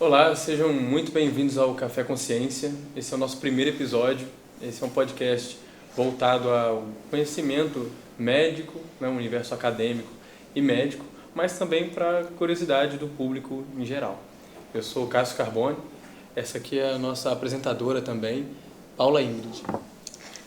Olá, sejam muito bem-vindos ao Café Consciência. Esse é o nosso primeiro episódio. Esse é um podcast voltado ao conhecimento médico, o universo acadêmico e médico, mas também para a curiosidade do público em geral. Eu sou o Cássio Carbone, essa aqui é a nossa apresentadora também, Paula Ingrid.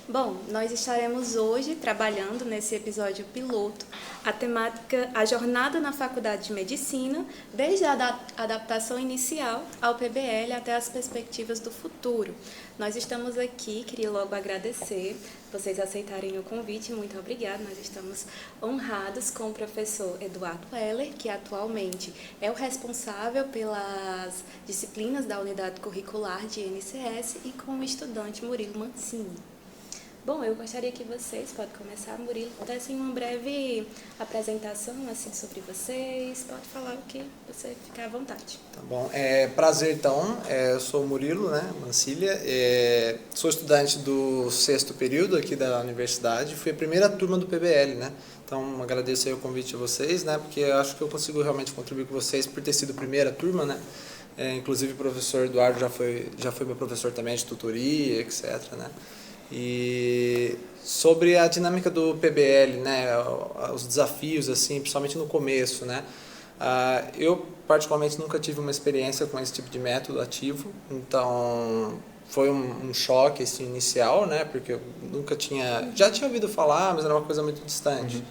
Bom, nós estaremos hoje trabalhando nesse episódio piloto a temática, a jornada na Faculdade de Medicina, desde a adaptação inicial ao PBL até as perspectivas do futuro. Nós estamos aqui, queria logo agradecer vocês aceitarem o convite, muito obrigada. Nós estamos honrados com o professor Eduardo Heller, que atualmente é o responsável pelas disciplinas da unidade curricular de NCS, e com o estudante Murilo Mancini. Bom, eu gostaria que vocês, pode começar, Murilo, dessem uma breve apresentação assim, sobre vocês, pode falar o que você ficar à vontade. Tá bom, prazer então, eu sou o Murilo, Mancília, sou estudante do 6º período aqui da universidade, fui a primeira turma do PBL, Então agradeço aí o convite a vocês, porque eu acho que eu consigo realmente contribuir com vocês por ter sido a primeira turma, Inclusive o professor Eduardo já foi meu professor também de tutoria, etc, E sobre a dinâmica do PBL, os desafios, assim, principalmente no começo, eu particularmente nunca tive uma experiência com esse tipo de método ativo, então foi um choque assim, inicial, porque eu já tinha ouvido falar, mas era uma coisa muito distante.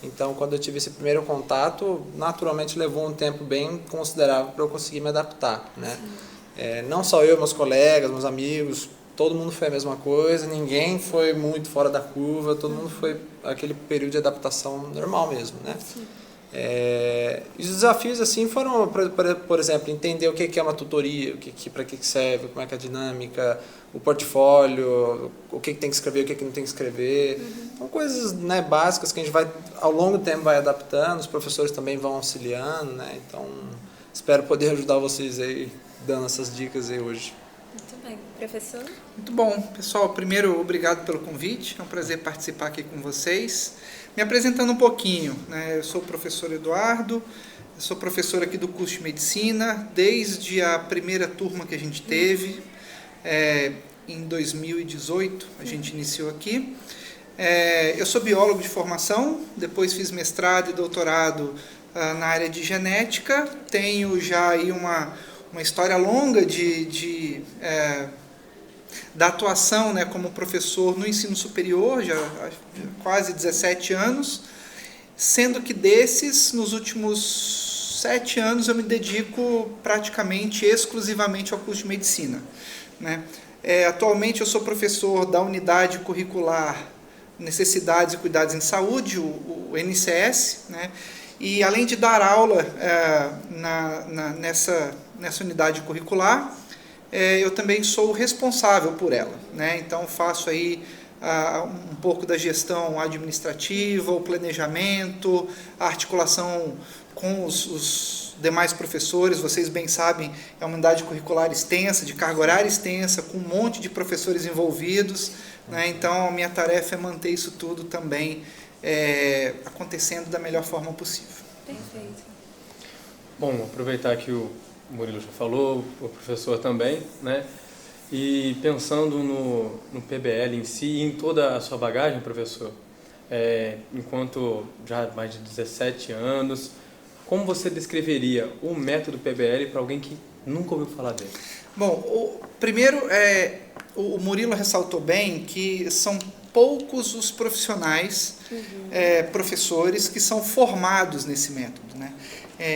Então, quando eu tive esse primeiro contato, naturalmente levou um tempo bem considerável para eu conseguir me adaptar, não só eu, meus colegas, meus amigos, todo mundo foi a mesma coisa, ninguém foi muito fora da curva, todo mundo foi aquele período de adaptação normal mesmo, Os desafios assim foram, por exemplo, entender o que é uma tutoria, para que serve, como é que é a dinâmica, o portfólio, o que tem que escrever, o que não tem que escrever. São coisas básicas que a gente vai, ao longo do tempo, vai adaptando, os professores também vão auxiliando, Então, espero poder ajudar vocês aí, dando essas dicas aí hoje. Muito bem. Professor? Muito bom. Pessoal, primeiro, obrigado pelo convite. É um prazer participar aqui com vocês. Me apresentando um pouquinho, Eu sou o professor Eduardo, eu sou professor aqui do curso de Medicina, desde a primeira turma que a gente teve, em 2018, a gente iniciou aqui. Eu sou biólogo de formação, depois fiz mestrado e doutorado na área de genética. Tenho já aí uma história longa da atuação como professor no ensino superior, já quase 17 anos, sendo que desses, nos últimos 7 anos, eu me dedico praticamente exclusivamente ao curso de medicina. Atualmente eu sou professor da unidade curricular Necessidades e Cuidados em Saúde, o NCS, e além de dar aula nessa unidade curricular, eu também sou responsável por ela, Então faço aí um pouco da gestão administrativa, o planejamento, a articulação com os demais professores. Vocês bem sabem, é uma unidade curricular extensa, de carga horária extensa, com um monte de professores envolvidos, Então a minha tarefa é manter isso tudo também acontecendo da melhor forma possível. Perfeito. Bom, aproveitar que o Murilo já falou, o professor também, E pensando no PBL em si e em toda a sua bagagem, professor, enquanto já mais de 17 anos, como você descreveria o método PBL para alguém que nunca ouviu falar dele? Bom, primeiro, o Murilo ressaltou bem que são poucos os profissionais, professores, que são formados nesse método,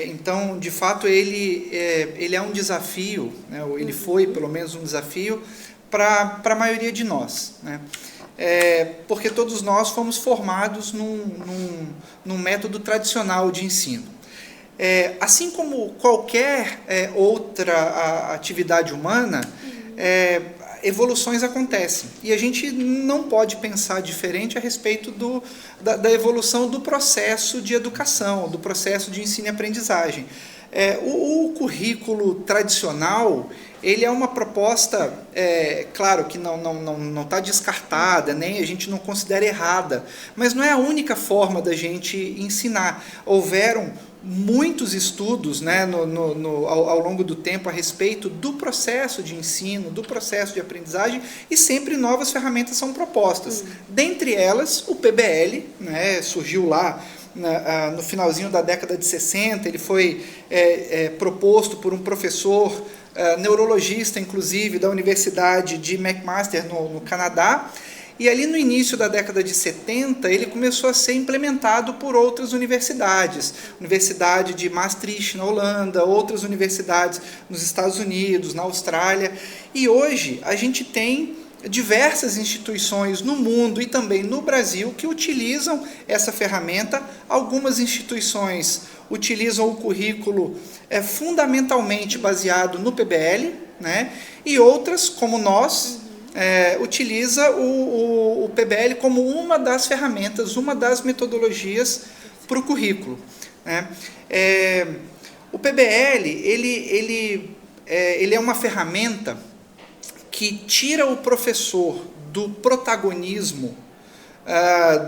Então, de fato, ele é um desafio, ele foi pelo menos um desafio para a maioria de nós, porque todos nós fomos formados num método tradicional de ensino. Assim como qualquer outra atividade humana, evoluções acontecem. E a gente não pode pensar diferente a respeito da evolução do processo de educação, do processo de ensino e aprendizagem. O currículo tradicional, ele é uma proposta, claro que não está descartada, nem a gente não considera errada, mas não é a única forma da gente ensinar. Houveram muitos estudos, né, ao longo do tempo a respeito do processo de ensino, do processo de aprendizagem, e sempre novas ferramentas são propostas. Dentre elas, o PBL, né, surgiu lá no finalzinho da década de 60, ele foi proposto por um professor neurologista, inclusive, da Universidade de McMaster, no Canadá, e ali no início da década de 70, ele começou a ser implementado por outras universidades. Universidade de Maastricht, na Holanda, outras universidades nos Estados Unidos, na Austrália. E hoje a gente tem diversas instituições no mundo e também no Brasil que utilizam essa ferramenta. Algumas instituições utilizam o currículo fundamentalmente baseado no PBL, né? E outras, como nós, utiliza o PBL como uma das ferramentas, uma das metodologias para o currículo, né? O PBL ele é uma ferramenta que tira o professor do protagonismo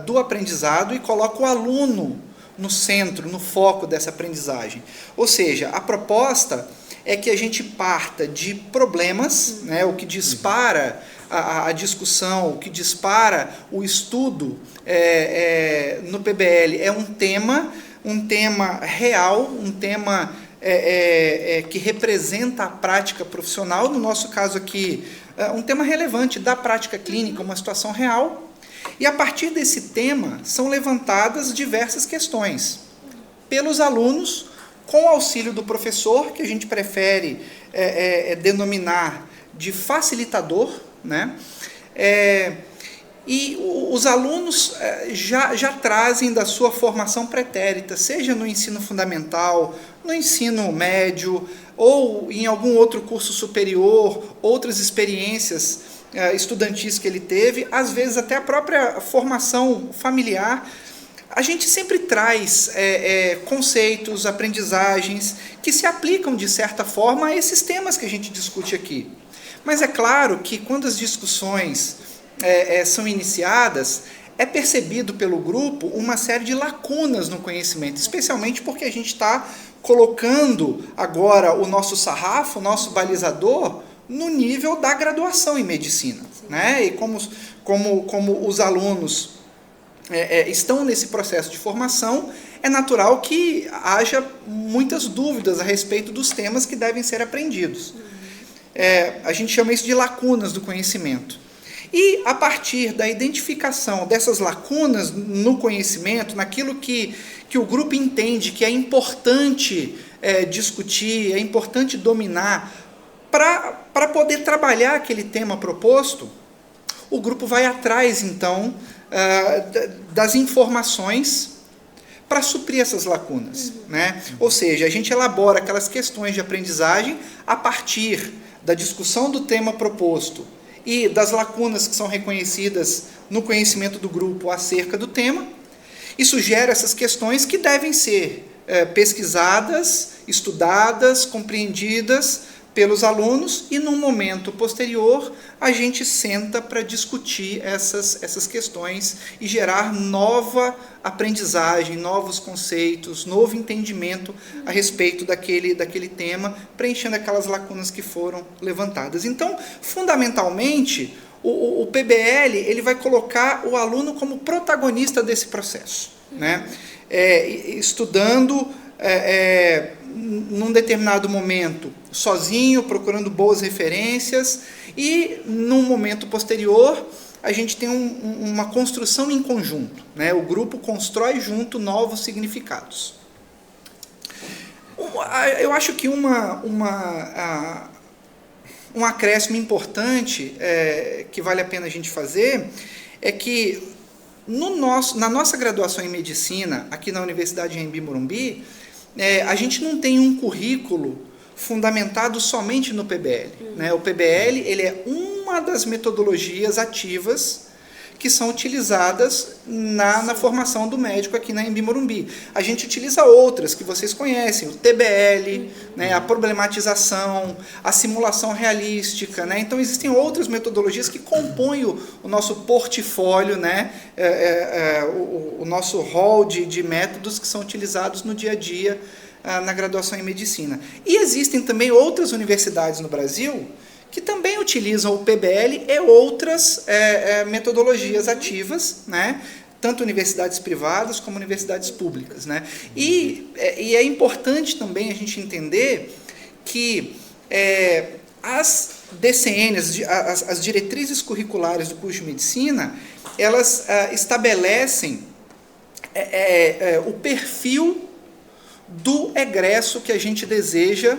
do aprendizado e coloca o aluno no centro, no foco dessa aprendizagem. Ou seja, a proposta é que a gente parta de problemas, né, o que dispara a discussão, o que dispara o estudo no PBL é um tema real, um tema que representa a prática profissional, no nosso caso aqui, um tema relevante da prática clínica, uma situação real, e a partir desse tema são levantadas diversas questões pelos alunos, com o auxílio do professor, que a gente prefere denominar de facilitador, né? E os alunos já trazem da sua formação pretérita, seja no ensino fundamental, no ensino médio, ou em algum outro curso superior, outras experiências estudantis que ele teve, às vezes até a própria formação familiar. A gente sempre traz conceitos, aprendizagens que se aplicam de certa forma a esses temas que a gente discute aqui. Mas é claro que quando as discussões são iniciadas, é percebido pelo grupo uma série de lacunas no conhecimento, especialmente porque a gente está colocando agora o nosso sarrafo, o nosso balizador, no nível da graduação em medicina, né? E como os alunos estão nesse processo de formação, é natural que haja muitas dúvidas a respeito dos temas que devem ser aprendidos. A gente chama isso de lacunas do conhecimento. E, a partir da identificação dessas lacunas no conhecimento, naquilo que o grupo entende que é importante discutir, é importante dominar, para poder trabalhar aquele tema proposto, o grupo vai atrás, então, das informações para suprir essas lacunas, né? Ou seja, a gente elabora aquelas questões de aprendizagem a partir da discussão do tema proposto e das lacunas que são reconhecidas no conhecimento do grupo acerca do tema. Isso gera essas questões que devem ser pesquisadas, estudadas, compreendidas pelos alunos, e num momento posterior a gente senta para discutir essas questões e gerar nova aprendizagem, novos conceitos, novo entendimento a respeito daquele tema, preenchendo aquelas lacunas que foram levantadas. Então, fundamentalmente, o PBL ele vai colocar o aluno como protagonista desse processo, né? Estudando num determinado momento sozinho, procurando boas referências, e num momento posterior a gente tem uma construção em conjunto, né? O grupo constrói junto novos significados. Eu acho que um acréscimo importante que vale a pena a gente fazer é que na nossa graduação em medicina, aqui na Universidade de Anhembi-Morumbi, a gente não tem um currículo fundamentado somente no PBL, né? O PBL ele é uma das metodologias ativas que são utilizadas na formação do médico aqui na Anhembi Morumbi. A gente utiliza outras que vocês conhecem, o TBL, né, a problematização, a simulação realística, né? Então existem outras metodologias que compõem o nosso portfólio, né, o nosso hall de métodos que são utilizados no dia a dia na graduação em medicina. E existem também outras universidades no Brasil que também utilizam o PBL e outras metodologias ativas, né? Tanto universidades privadas como universidades públicas, né? E é importante também a gente entender que as DCNs, as diretrizes curriculares do curso de medicina, elas estabelecem o perfil do egresso que a gente deseja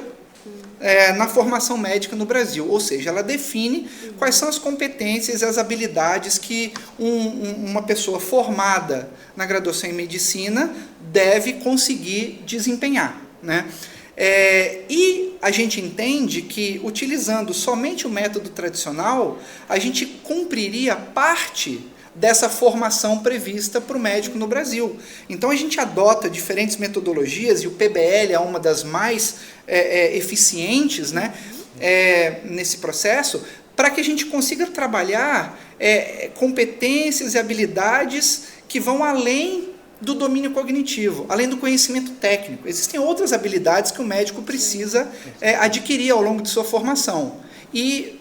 na formação médica no Brasil, ou seja, ela define quais são as competências e as habilidades que uma pessoa formada na graduação em medicina deve conseguir desempenhar, né? E a gente entende que, utilizando somente o método tradicional, a gente cumpriria parte dessa formação prevista para o médico no Brasil. Então a gente adota diferentes metodologias, e o PBL é uma das mais eficientes, né, nesse processo, para que a gente consiga trabalhar competências e habilidades que vão além do domínio cognitivo, além do conhecimento técnico. Existem outras habilidades que o médico precisa adquirir ao longo de sua formação. E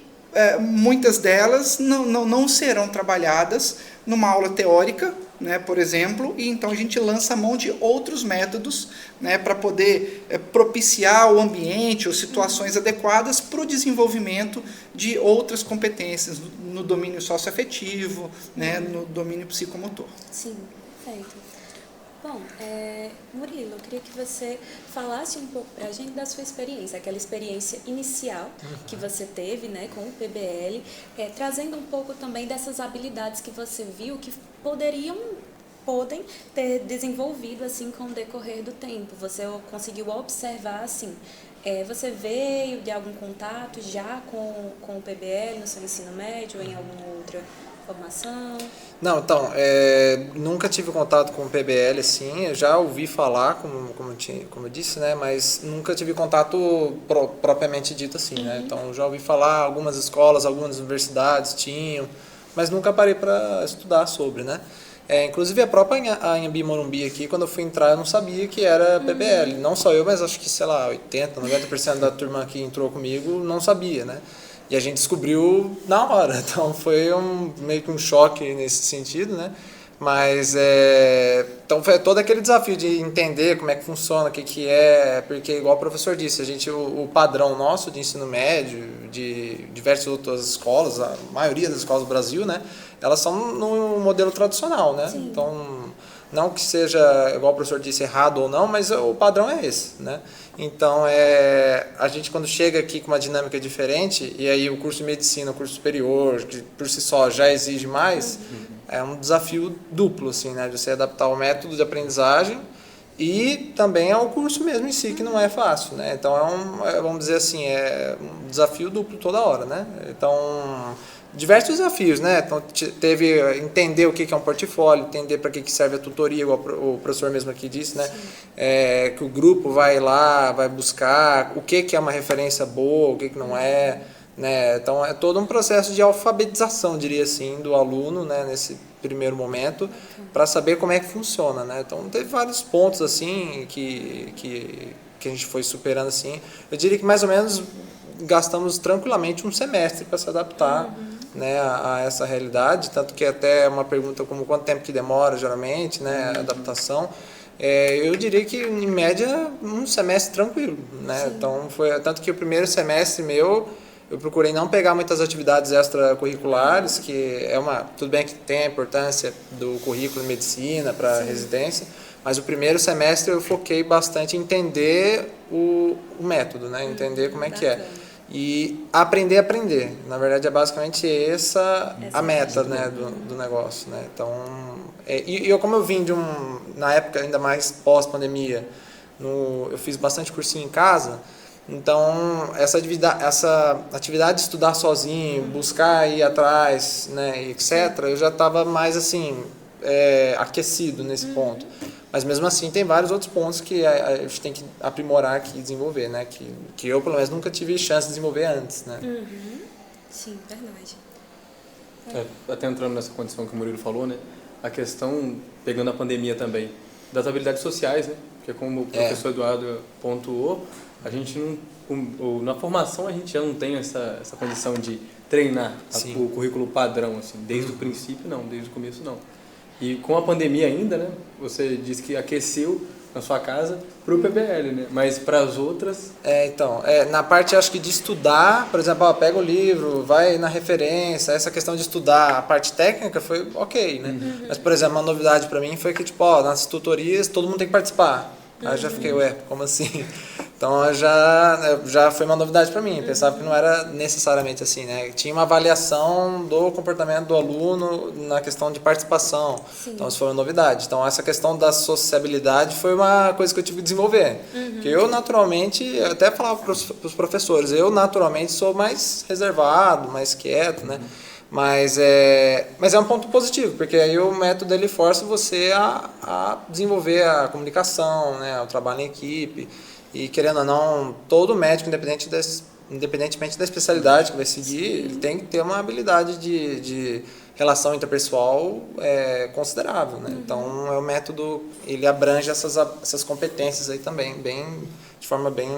muitas delas não serão trabalhadas numa aula teórica, né, por exemplo, e então a gente lança a mão de outros métodos, né, para poder propiciar o ambiente ou situações adequadas para o desenvolvimento de outras competências no domínio socioafetivo, né, no domínio psicomotor. Sim, perfeito. Bom, Murilo, eu queria que você falasse um pouco para a gente da sua experiência, aquela experiência inicial que você teve, né, com o PBL, trazendo um pouco também dessas habilidades que você viu que podem ter desenvolvido assim com o decorrer do tempo. Você conseguiu observar assim, você veio de algum contato já com o PBL no seu ensino médio ou em alguma outra formação? Não, então, nunca tive contato com o PBL, assim, eu já ouvi falar, como eu disse, né, mas nunca tive contato propriamente dito assim, né, então já ouvi falar, algumas escolas, algumas universidades tinham, mas nunca parei para estudar sobre, né. Inclusive a própria Anhembi Morumbi aqui, quando eu fui entrar, eu não sabia que era PBL, não só eu, mas acho que, sei lá, 80%, 90% da turma que entrou comigo não sabia, né. E a gente descobriu na hora, então foi meio que um choque nesse sentido, né? Mas, então foi todo aquele desafio de entender como é que funciona, o que é, porque igual o professor disse, o padrão nosso de ensino médio, de diversas outras escolas, a maioria das escolas do Brasil, né? Elas são no modelo tradicional, né? Sim. Então, não que seja, igual o professor disse, errado ou não, mas o padrão é esse, né? Então, a gente quando chega aqui com uma dinâmica diferente, e aí o curso de medicina, o curso superior, que por si só já exige mais, é um desafio duplo, assim, né? De você adaptar o método de aprendizagem e também ao curso mesmo em si, que não é fácil, né? Então, vamos dizer assim, é um desafio duplo toda hora, né? Então, diversos desafios, né? Então, teve entender o que é um portfólio, entender para que serve a tutoria, igual o professor mesmo aqui disse, né? Que o grupo vai lá, vai buscar o que é uma referência boa, o que não é, né? Então, é todo um processo de alfabetização, diria assim, do aluno, né? Nesse primeiro momento, para saber como é que funciona, né? Então, teve vários pontos, assim, que a gente foi superando, assim. Eu diria que mais ou menos gastamos tranquilamente um semestre para se adaptar, né, a essa realidade, tanto que até uma pergunta como quanto tempo que demora geralmente, né, a adaptação, eu diria que em média um semestre tranquilo, né? Sim. Então foi tanto que o primeiro semestre eu procurei não pegar muitas atividades extracurriculares, que tudo bem que tem a importância do currículo de medicina para residência, mas o primeiro semestre eu foquei bastante em entender o método, né, entender como é que é. E aprender. Na verdade, é basicamente essa a meta, né, do negócio, né? Então, como eu vim na época ainda mais pós-pandemia, eu fiz bastante cursinho em casa, Então, essa atividade de estudar sozinho, buscar ir atrás, né, etc., eu já estava mais assim, aquecido nesse ponto. Mas mesmo assim tem vários outros pontos que a gente tem que aprimorar aqui e desenvolver, né? Que eu, pelo menos, nunca tive chance de desenvolver antes, né? Sim, verdade. Até entrando nessa condição que o Murilo falou, né? A questão, pegando a pandemia também, das habilidades sociais, né? Porque como o professor Eduardo pontuou, a gente não... Na formação a gente já não tem essa condição de treinar o currículo padrão, assim, desde o princípio não, desde o começo não. E com a pandemia ainda, né? Você disse que aqueceu na sua casa para o PBL, né? Mas para as outras... Então, na parte, acho que de estudar, por exemplo, pega o livro, vai na referência, essa questão de estudar, a parte técnica foi ok, né? Mas, por exemplo, uma novidade para mim foi que, tipo, nas tutorias todo mundo tem que participar. Aí eu já fiquei, como assim? Então já foi uma novidade para mim. Eu pensava que não era necessariamente assim, né? Tinha uma avaliação do comportamento do aluno na questão de participação. Sim. Então isso foi uma novidade. Então essa questão da sociabilidade foi uma coisa que eu tive que desenvolver. Porque eu naturalmente, eu até falava para os professores, eu naturalmente sou mais reservado, mais quieto, né? Mas é um ponto positivo, porque aí o método ele força você a desenvolver a comunicação, né, o trabalho em equipe, e querendo ou não, todo médico, independentemente da especialidade que vai seguir, ele tem que ter uma habilidade de relação interpessoal considerável, né? Então o método ele abrange essas competências aí também, de forma bem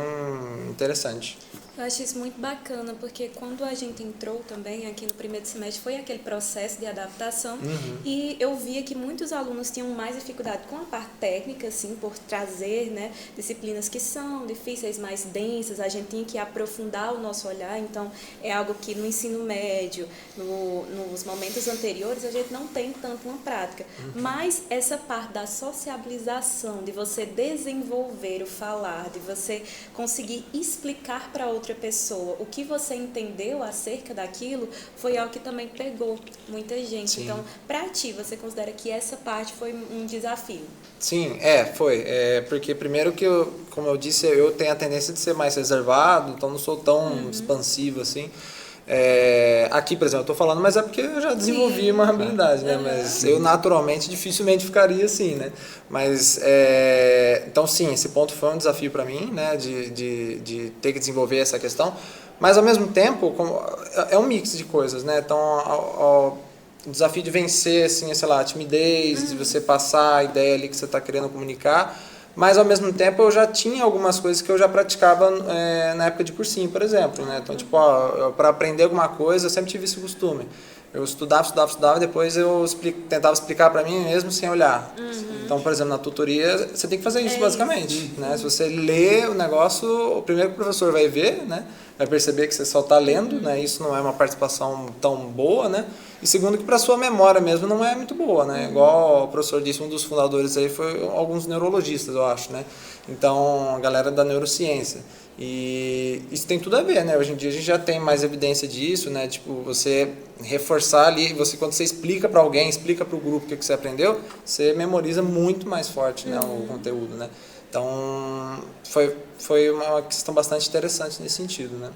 interessante. Eu acho isso muito bacana, porque quando a gente entrou também aqui no primeiro semestre, foi aquele processo de adaptação, e eu via que muitos alunos tinham mais dificuldade com a parte técnica, assim, por trazer, né, disciplinas que são difíceis, mais densas, a gente tinha que aprofundar o nosso olhar, então é algo que no ensino médio, nos momentos anteriores, a gente não tem tanto uma prática. Mas essa parte da sociabilização, de você desenvolver o falar, de você conseguir explicar para outra pessoa o que você entendeu acerca daquilo, foi algo que também pegou muita gente. Sim. Então, para ti, você considera que essa parte foi um desafio? Sim, foi. Porque primeiro que, como eu disse, eu tenho a tendência de ser mais reservado, então não sou tão expansivo assim. Aqui, por exemplo, eu estou falando, mas é porque eu já desenvolvi uma habilidade, né? Mas eu naturalmente dificilmente ficaria assim, né? Mas então sim, esse ponto foi um desafio para mim, né? De ter que desenvolver essa questão, mas ao mesmo tempo é um mix de coisas, né? Então o desafio de vencer, assim, sei lá, a timidez, de você passar a ideia ali que você está querendo comunicar. Mas, ao mesmo tempo, eu já tinha algumas coisas que eu já praticava na época de cursinho, por exemplo, né? Então, tipo, para aprender alguma coisa, eu sempre tive esse costume. Eu estudava, depois eu tentava explicar para mim mesmo sem olhar. Então, por exemplo, na tutoria, você tem que fazer isso, basicamente. Né? Se você lê o negócio, o primeiro que o professor vai ver, né? Vai perceber que você só está lendo, né? Isso não é uma participação tão boa, né? E segundo, que para sua memória mesmo não é muito boa, né? Igual o professor disse, um dos fundadores aí foi alguns neurologistas, eu acho, né? Então, a galera da neurociência. E isso tem tudo a ver, né? Hoje em dia a gente já tem mais evidência disso, né? Tipo, você reforçar ali, quando você explica para alguém, explica para o grupo o que você aprendeu, você memoriza muito mais forte, né, o conteúdo, né? Então, foi uma questão bastante interessante nesse sentido, né?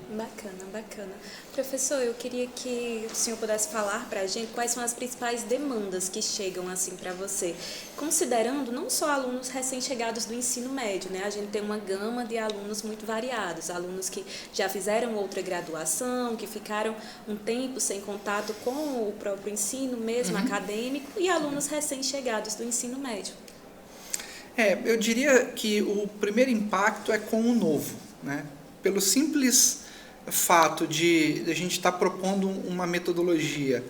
Bacana. Professor, eu queria que o senhor pudesse falar para a gente quais são as principais demandas que chegam assim para você, considerando não só alunos recém-chegados do ensino médio, né? A gente tem uma gama de alunos muito variados, alunos que já fizeram outra graduação, que ficaram um tempo sem contato com o próprio ensino mesmo acadêmico, e alunos recém-chegados do ensino médio. Eu diria que o primeiro impacto é com o novo, né? Pelo simples fato de a gente estar propondo uma metodologia,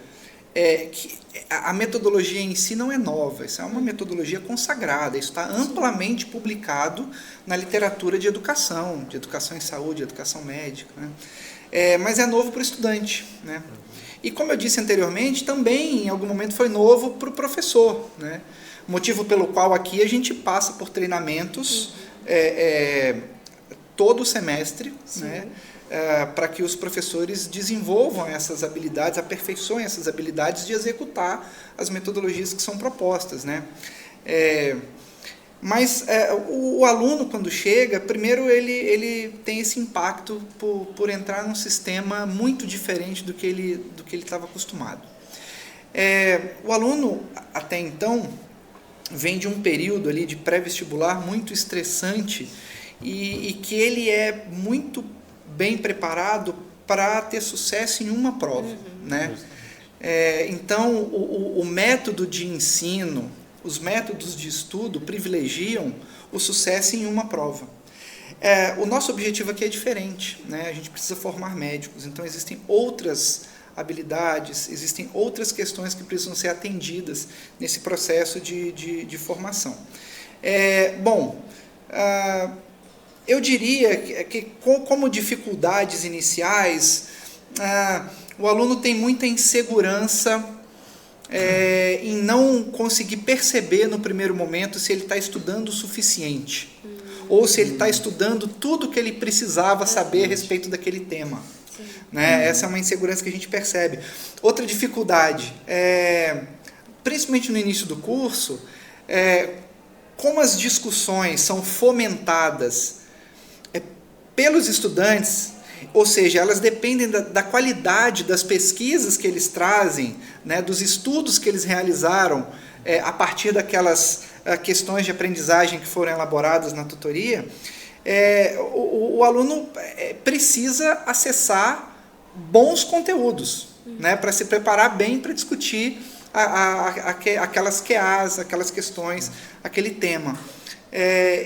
que a metodologia em si não é nova, isso é uma metodologia consagrada, isso está amplamente publicado na literatura de educação em saúde, educação médica, né? Mas é novo para o estudante, né? E como eu disse anteriormente, também em algum momento foi novo para o professor, né? Motivo pelo qual aqui a gente passa por treinamentos todo semestre, né? Para que os professores desenvolvam essas habilidades, aperfeiçoem essas habilidades de executar as metodologias que são propostas, né? Mas o aluno, quando chega, primeiro ele tem esse impacto por entrar num sistema muito diferente do que ele estava acostumado. O aluno, até então, vem de um período ali de pré-vestibular muito estressante e que ele é muito bem preparado para ter sucesso em uma prova, né? Então, o método de ensino, os métodos de estudo privilegiam o sucesso em uma prova. O nosso objetivo aqui é diferente, né? A gente precisa formar médicos, então existem outras habilidades, existem outras questões que precisam ser atendidas nesse processo de formação. Eu diria que como dificuldades iniciais, o aluno tem muita insegurança em não conseguir perceber no primeiro momento se ele está estudando o suficiente, ou se ele está estudando tudo que ele precisava saber a respeito daquele tema. Né? Essa é uma insegurança que a gente percebe. Outra dificuldade, principalmente no início do curso, como as discussões são fomentadas pelos estudantes, ou seja, elas dependem da qualidade das pesquisas que eles trazem, né, dos estudos que eles realizaram a partir daquelas questões de aprendizagem que foram elaboradas na tutoria, o aluno precisa acessar bons conteúdos, né, para se preparar bem para discutir aquelas QAs, aquelas questões, aquele tema.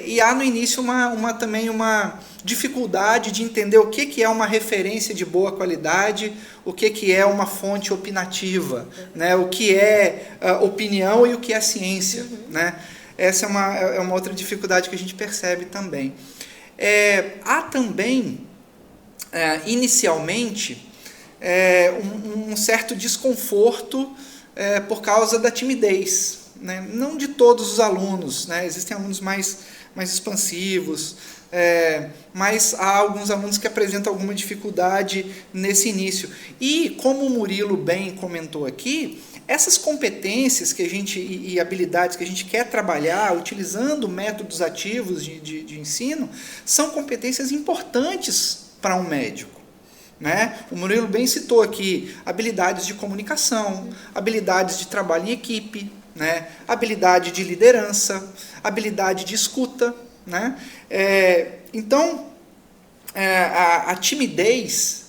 E há no início também uma dificuldade de entender o que é uma referência de boa qualidade, o que é uma fonte opinativa, né? O que é opinião e o que é ciência. Né? Essa é uma outra dificuldade que a gente percebe também. Há também, inicialmente, um certo desconforto por causa da timidez. Né? Não de todos os alunos, né? Existem alunos mais expansivos, mas há alguns alunos que apresentam alguma dificuldade nesse início. E, como o Murilo bem comentou aqui, essas competências e habilidades que a gente quer trabalhar, utilizando métodos ativos de ensino, são competências importantes para um médico. Né? O Murilo bem citou aqui habilidades de comunicação, habilidades de trabalho em equipe, né? Habilidade de liderança, habilidade de escuta. Né? Então, a timidez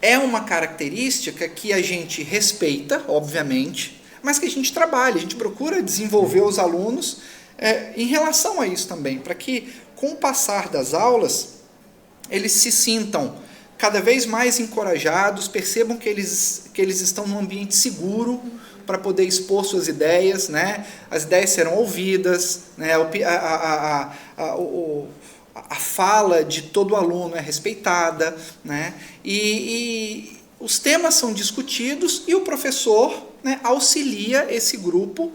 é uma característica que a gente respeita, obviamente, mas que a gente trabalha, a gente procura desenvolver os alunos em relação a isso também, para que, com o passar das aulas, eles se sintam cada vez mais encorajados, percebam que eles estão num ambiente seguro para poder expor suas ideias, né? As ideias serão ouvidas, né? A fala de todo aluno é respeitada, né? E os temas são discutidos e o professor, né, auxilia esse grupo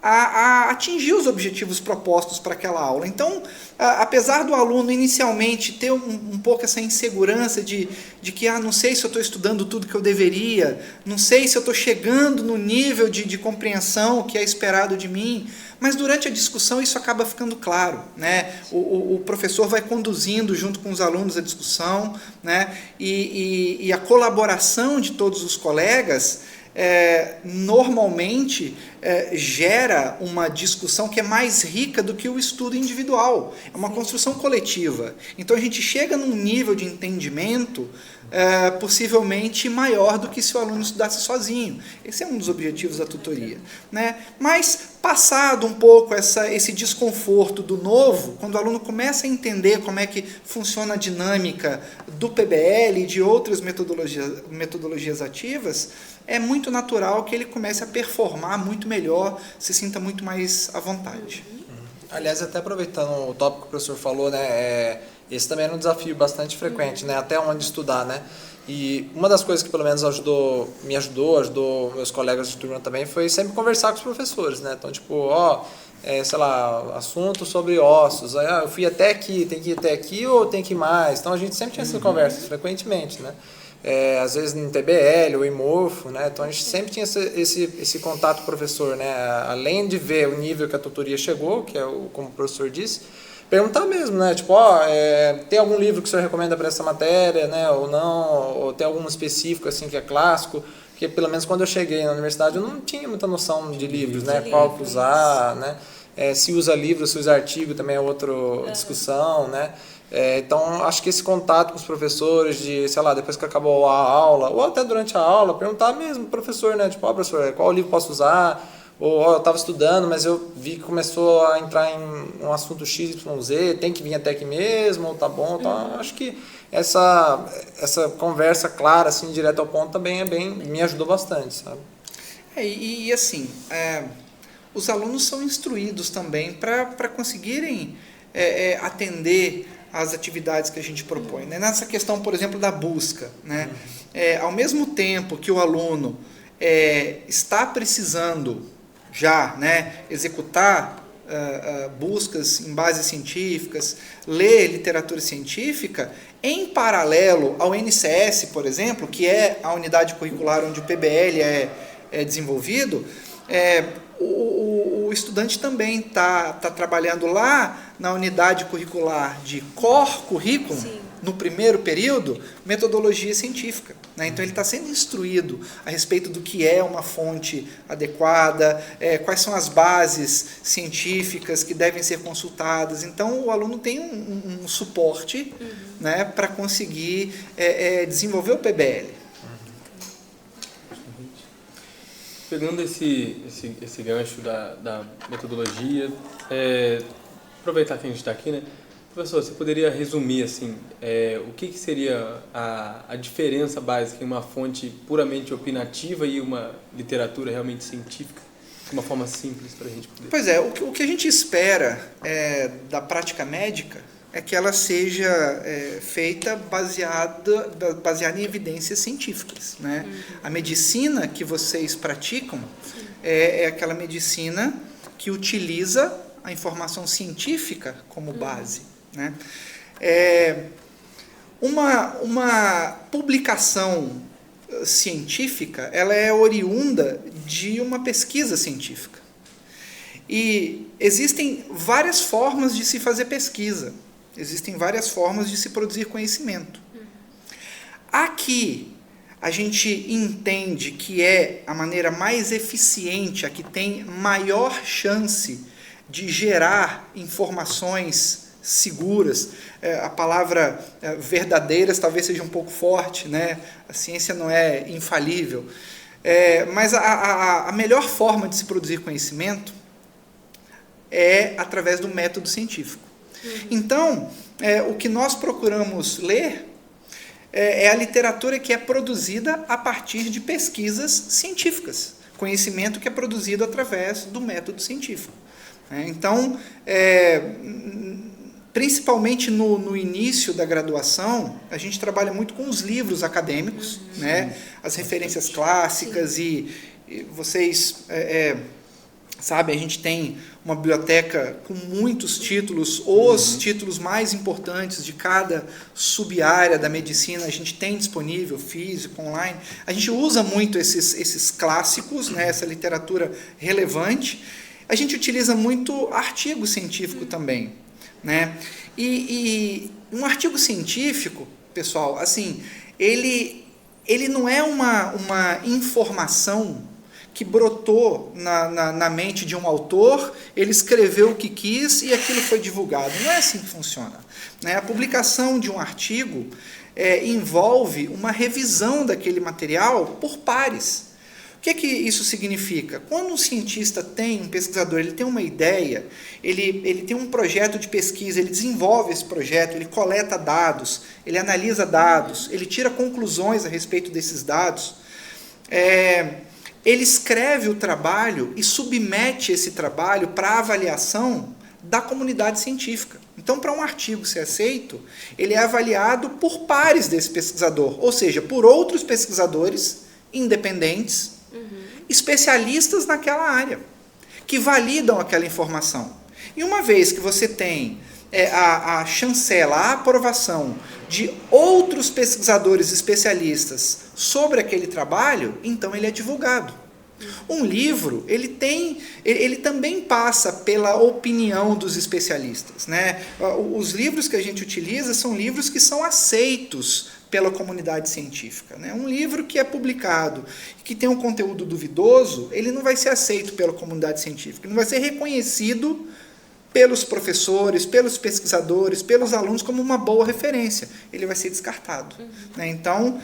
a atingir os objetivos propostos para aquela aula. Então, apesar do aluno inicialmente ter um pouco essa insegurança de que não sei se eu estou estudando tudo que eu deveria, não sei se eu estou chegando no nível de compreensão que é esperado de mim, mas durante a discussão isso acaba ficando claro. Né? O professor vai conduzindo junto com os alunos a discussão, né? E a colaboração de todos os colegas normalmente gera uma discussão que é mais rica do que o estudo individual. É uma construção coletiva. Então a gente chega num nível de entendimento possivelmente maior do que se o aluno estudasse sozinho. Esse é um dos objetivos da tutoria. Né? Mas, passado um pouco esse desconforto do novo, quando o aluno começa a entender como é que funciona a dinâmica do PBL e de outras metodologias ativas, é muito natural que ele comece a performar muito melhor, se sinta muito mais à vontade. Aliás, até aproveitando o tópico que o professor falou, né, esse também era um desafio bastante frequente, né, até onde estudar, né, e uma das coisas que pelo menos me ajudou meus colegas de turma também, foi sempre conversar com os professores, né, então tipo, sei lá, assunto sobre ossos, eu fui até aqui, tem que ir até aqui ou tem que ir mais, então a gente sempre tinha essas conversas frequentemente, né. às vezes em TBL ou em Morfo, né? Então a gente sempre tinha esse contato com o professor, né? Além de ver o nível que a tutoria chegou, que é como o professor disse, perguntar mesmo, né? Tipo, tem algum livro que o senhor recomenda para essa matéria, né? Ou não, ou tem algum específico assim que é clássico? Porque pelo menos quando eu cheguei na universidade eu não tinha muita noção de livros, né? Qual que usar, né? Se usa livro, se usa artigo também é outra discussão, né? Então, acho que esse contato com os professores, sei lá, depois que acabou a aula, ou até durante a aula, perguntar mesmo pro professor, né? Tipo, professor, qual livro posso usar? Ou, eu estava estudando, mas eu vi que começou a entrar em um assunto XYZ, tem que vir até aqui mesmo, ou tá bom? Então, acho que essa conversa clara, assim, direto ao ponto, também me ajudou bastante, sabe? E assim, os alunos são instruídos também para conseguirem atender às atividades que a gente propõe, né? Nessa questão, por exemplo, da busca, né? Ao mesmo tempo que o aluno está precisando já, né, executar buscas em bases científicas, ler literatura científica, em paralelo ao NCS, por exemplo, que é a unidade curricular onde o PBL é desenvolvido, o estudante também está trabalhando lá na unidade curricular de core currículo, Sim. no primeiro período, metodologia científica, né? Então ele está sendo instruído a respeito do que é uma fonte adequada, quais são as bases científicas que devem ser consultadas. Então o aluno tem um suporte, né, para conseguir desenvolver o PBL. Pegando esse gancho da metodologia, aproveitar que a gente está aqui, né? Professor, você poderia resumir assim, o que seria a diferença básica em uma fonte puramente opinativa e uma literatura realmente científica, de uma forma simples para a gente poder... Pois é, o que a gente espera da prática médica é que ela seja feita baseada em evidências científicas, né? A medicina que vocês praticam é aquela medicina que utiliza a informação científica como base, né? Uma publicação científica, ela é oriunda de uma pesquisa científica. E existem várias formas de se fazer pesquisa. Existem várias formas de se produzir conhecimento. Aqui, a gente entende que é a maneira mais eficiente, a que tem maior chance de gerar informações seguras. A palavra verdadeiras talvez seja um pouco forte, né? A ciência não é infalível. Mas a melhor forma de se produzir conhecimento é através do método científico. Então, o que nós procuramos ler é a literatura que é produzida a partir de pesquisas científicas, conhecimento que é produzido através do método científico. Então, principalmente no início da graduação, a gente trabalha muito com os livros acadêmicos, né? As referências clássicas e vocês... sabe, a gente tem uma biblioteca com muitos títulos, os títulos mais importantes de cada sub-área da medicina, a gente tem disponível, físico, online. A gente usa muito esses clássicos, né, essa literatura relevante. A gente utiliza muito artigo científico também, né? E um artigo científico, pessoal, assim, ele não é uma informação que brotou na mente de um autor, ele escreveu o que quis e aquilo foi divulgado. Não é assim que funciona, né? A publicação de um artigo envolve uma revisão daquele material por pares. O que isso significa? Quando um cientista um pesquisador, ele tem uma ideia, ele tem um projeto de pesquisa, ele desenvolve esse projeto, ele coleta dados, ele analisa dados, ele tira conclusões a respeito desses dados, ele escreve o trabalho e submete esse trabalho para avaliação da comunidade científica. Então, para um artigo ser aceito, ele é avaliado por pares desse pesquisador, ou seja, por outros pesquisadores independentes, especialistas naquela área, que validam aquela informação. E uma vez que você tem a chancela, a aprovação de outros pesquisadores especialistas sobre aquele trabalho, então ele é divulgado. Um livro, ele também passa pela opinião dos especialistas, né? Os livros que a gente utiliza são livros que são aceitos pela comunidade científica, né? Um livro que é publicado, que tem um conteúdo duvidoso, ele não vai ser aceito pela comunidade científica, ele não vai ser reconhecido pelos professores, pelos pesquisadores, pelos alunos como uma boa referência. Ele vai ser descartado. Né? Então,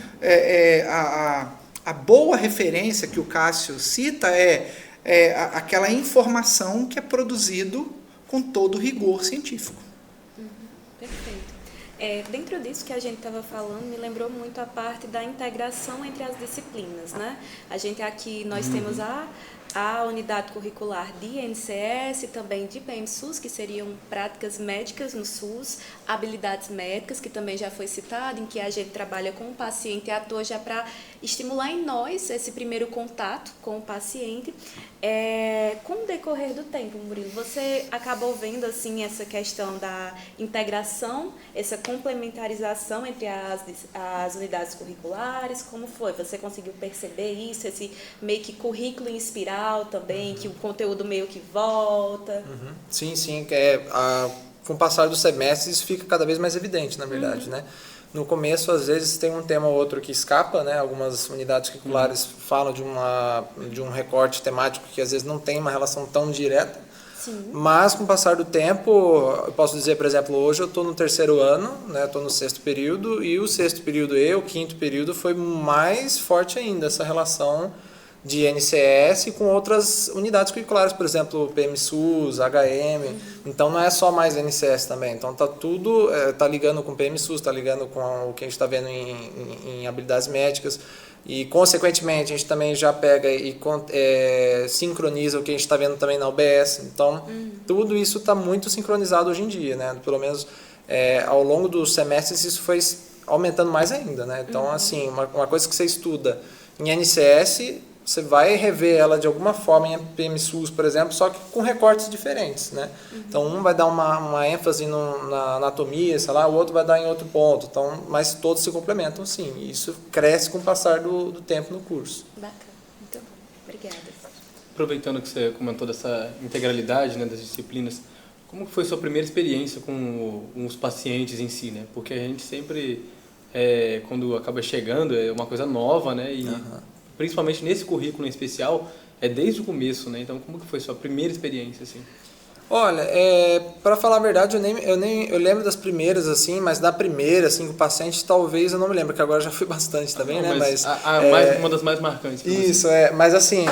a boa referência que o Cássio cita é aquela informação que é produzido com todo rigor científico. Perfeito. Dentro disso que a gente estava falando, me lembrou muito a parte da integração entre as disciplinas, né? A gente aqui, nós temos a unidade curricular de INCS, também de PM-SUS, que seriam práticas médicas no SUS, habilidades médicas, que também já foi citado, em que a gente trabalha com o paciente e atua já para estimular em nós esse primeiro contato com o paciente. Com o decorrer do tempo, Murilo, você acabou vendo assim essa questão da integração, essa complementarização entre as unidades curriculares? Como foi? Você conseguiu perceber isso, esse meio que currículo em espiral também, que o conteúdo meio que volta? Sim, com o passar dos semestres isso fica cada vez mais evidente, na verdade, né? No começo, às vezes, tem um tema ou outro que escapa, né? Algumas unidades curriculares falam de um recorte temático que às vezes não tem uma relação tão direta. Sim. Mas, com o passar do tempo, eu posso dizer, por exemplo, hoje eu estou no 3º ano, né? Estou no 6º período, e o 6º período e o 5º período foi mais forte ainda, essa relação de NCS com outras unidades curriculares, por exemplo, PM-SUS, HM, então não é só mais NCS também, então tá tudo, tá ligando com PM-SUS, tá ligando com o que a gente está vendo em habilidades médicas, e consequentemente a gente também já pega e sincroniza o que a gente está vendo também na UBS, então tudo isso está muito sincronizado hoje em dia, né? Pelo menos ao longo dos semestres isso foi aumentando mais ainda, né? Então assim, uma coisa que você estuda em NCS, você vai rever ela de alguma forma em PM-SUS, por exemplo, só que com recortes diferentes, né? Então, um vai dar uma ênfase na anatomia, sei lá, o outro vai dar em outro ponto. Então, mas todos se complementam, sim. E isso cresce com o passar do tempo no curso. Bacana. Muito bom. Obrigada. Aproveitando que você comentou dessa integralidade, né, das disciplinas, como foi a sua primeira experiência com os pacientes em si, né? Porque a gente sempre, quando acaba chegando, é uma coisa nova, né? E principalmente nesse currículo em especial, é desde o começo, né? Então, como que foi a sua primeira experiência, assim? Olha, para falar a verdade, eu lembro das primeiras, assim, mas da primeira, assim, com o paciente, talvez eu não me lembro, que agora já fui bastante também, né? Mas uma das mais marcantes. Isso, mas assim,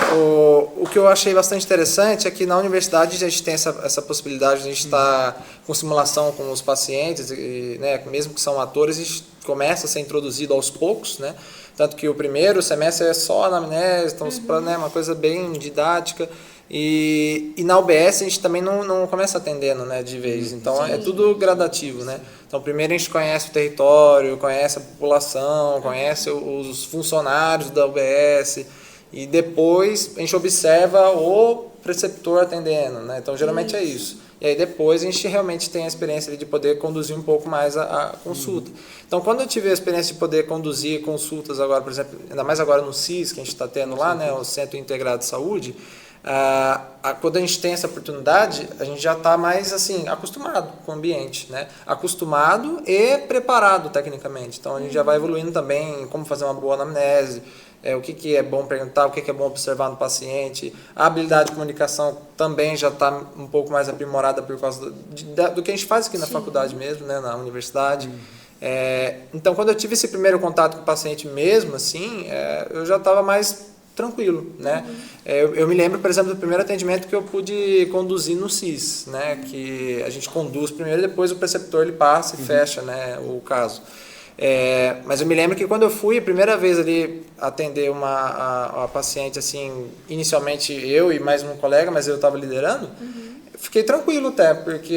o que eu achei bastante interessante é que na universidade a gente tem essa possibilidade de a gente estar com simulação com os pacientes, e, né, mesmo que são atores, a gente começa a ser introduzido aos poucos, né? Tanto que o primeiro semestre é só anamnese, então, né, uma coisa bem didática. E na UBS a gente também não começa atendendo, né, de vez, então é tudo gradativo, né? Então primeiro a gente conhece o território, conhece a população, conhece os funcionários da UBS e depois a gente observa o preceptor atendendo, né? Então geralmente é isso. E aí depois a gente realmente tem a experiência de poder conduzir um pouco mais a consulta. Então quando eu tive a experiência de poder conduzir consultas agora, por exemplo, ainda mais agora no CIS, que a gente está tendo lá, né, o Centro Integrado de Saúde, quando a gente tem essa oportunidade, a gente já está mais assim, acostumado com o ambiente, né? Acostumado e preparado tecnicamente. Então a gente já vai evoluindo também em como fazer uma boa anamnese, o que é bom perguntar, o que é bom observar no paciente. A habilidade de comunicação também já está um pouco mais aprimorada por causa do que a gente faz aqui na faculdade mesmo, né, na universidade. Então quando eu tive esse primeiro contato com o paciente mesmo, assim, eu já estava mais tranquilo, né? Eu me lembro, por exemplo, do primeiro atendimento que eu pude conduzir no CIS, né? Que a gente conduz primeiro e depois o preceptor ele passa e fecha, né, o caso. Mas eu me lembro que quando eu fui a primeira vez ali atender uma paciente, assim, inicialmente eu e mais um colega, mas eu estava liderando, fiquei tranquilo até, porque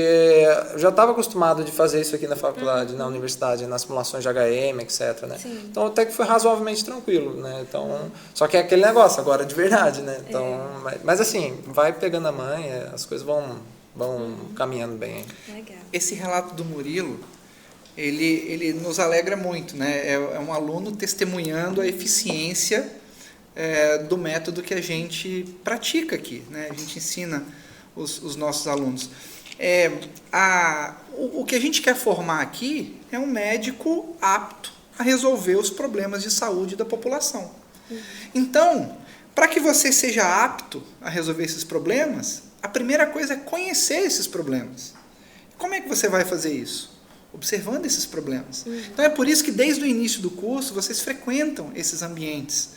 eu já estava acostumado de fazer isso aqui na faculdade, na universidade, nas simulações de HM, etc, né? Então até que foi razoavelmente tranquilo, né? Então, só que é aquele negócio agora de verdade, né? Então, mas assim, vai pegando a manha, as coisas vão vão caminhando bem aí. Legal. Esse relato do Murilo, ele nos alegra muito, né? É um aluno testemunhando a eficiência do método que a gente pratica aqui, né? A gente ensina os nossos alunos. O que a gente quer formar aqui é um médico apto a resolver os problemas de saúde da população. Então, para que você seja apto a resolver esses problemas, a primeira coisa é conhecer esses problemas. Como é que você vai fazer isso? Observando esses problemas. Então é por isso que desde o início do curso vocês frequentam esses ambientes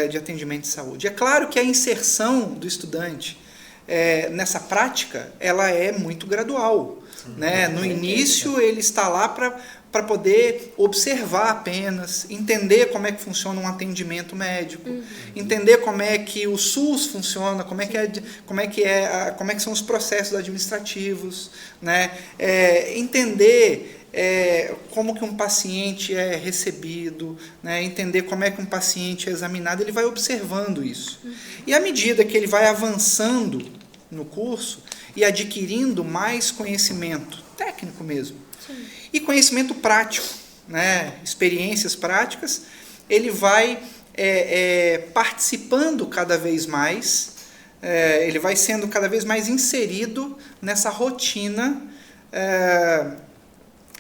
de atendimento de saúde. É claro que a inserção do estudante nessa prática, ela é muito gradual. Né? No início ele está lá para poder observar apenas, entender como é que funciona um atendimento médico, entender como é que o SUS funciona, como é que são os processos administrativos, né? Entender como que um paciente é recebido, né? Entender como é que um paciente é examinado, ele vai observando isso. E à medida que ele vai avançando no curso e adquirindo mais conhecimento técnico mesmo, e conhecimento prático, né? Experiências práticas, ele vai participando cada vez mais, ele vai sendo cada vez mais inserido nessa rotina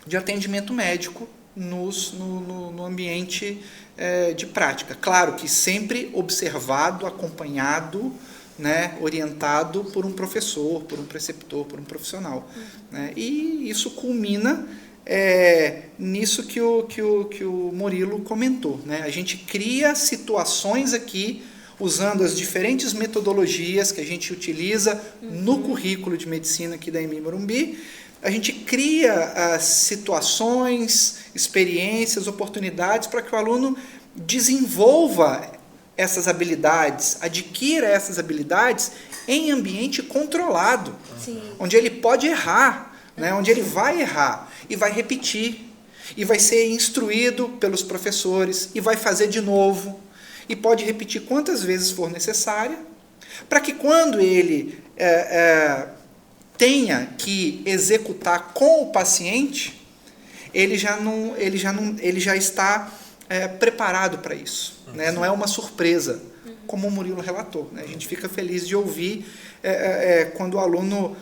de atendimento médico no ambiente de prática. Claro que sempre observado, acompanhado, né, orientado por um professor, por um preceptor, por um profissional. Né? E isso culmina nisso que o Murilo comentou. Né? A gente cria situações aqui, usando as diferentes metodologias que a gente utiliza no currículo de medicina aqui da EMI Morumbi. A gente cria situações, experiências, oportunidades para que o aluno desenvolva essas habilidades, adquira essas habilidades em ambiente controlado, onde ele pode errar, né? Onde ele vai errar e vai repetir, e vai ser instruído pelos professores, e vai fazer de novo, e pode repetir quantas vezes for necessária, para que quando ele tenha que executar com o paciente, ele já está preparado para isso. Né? Não é uma surpresa, como o Murilo relatou. Né? A gente fica feliz de ouvir quando o aluno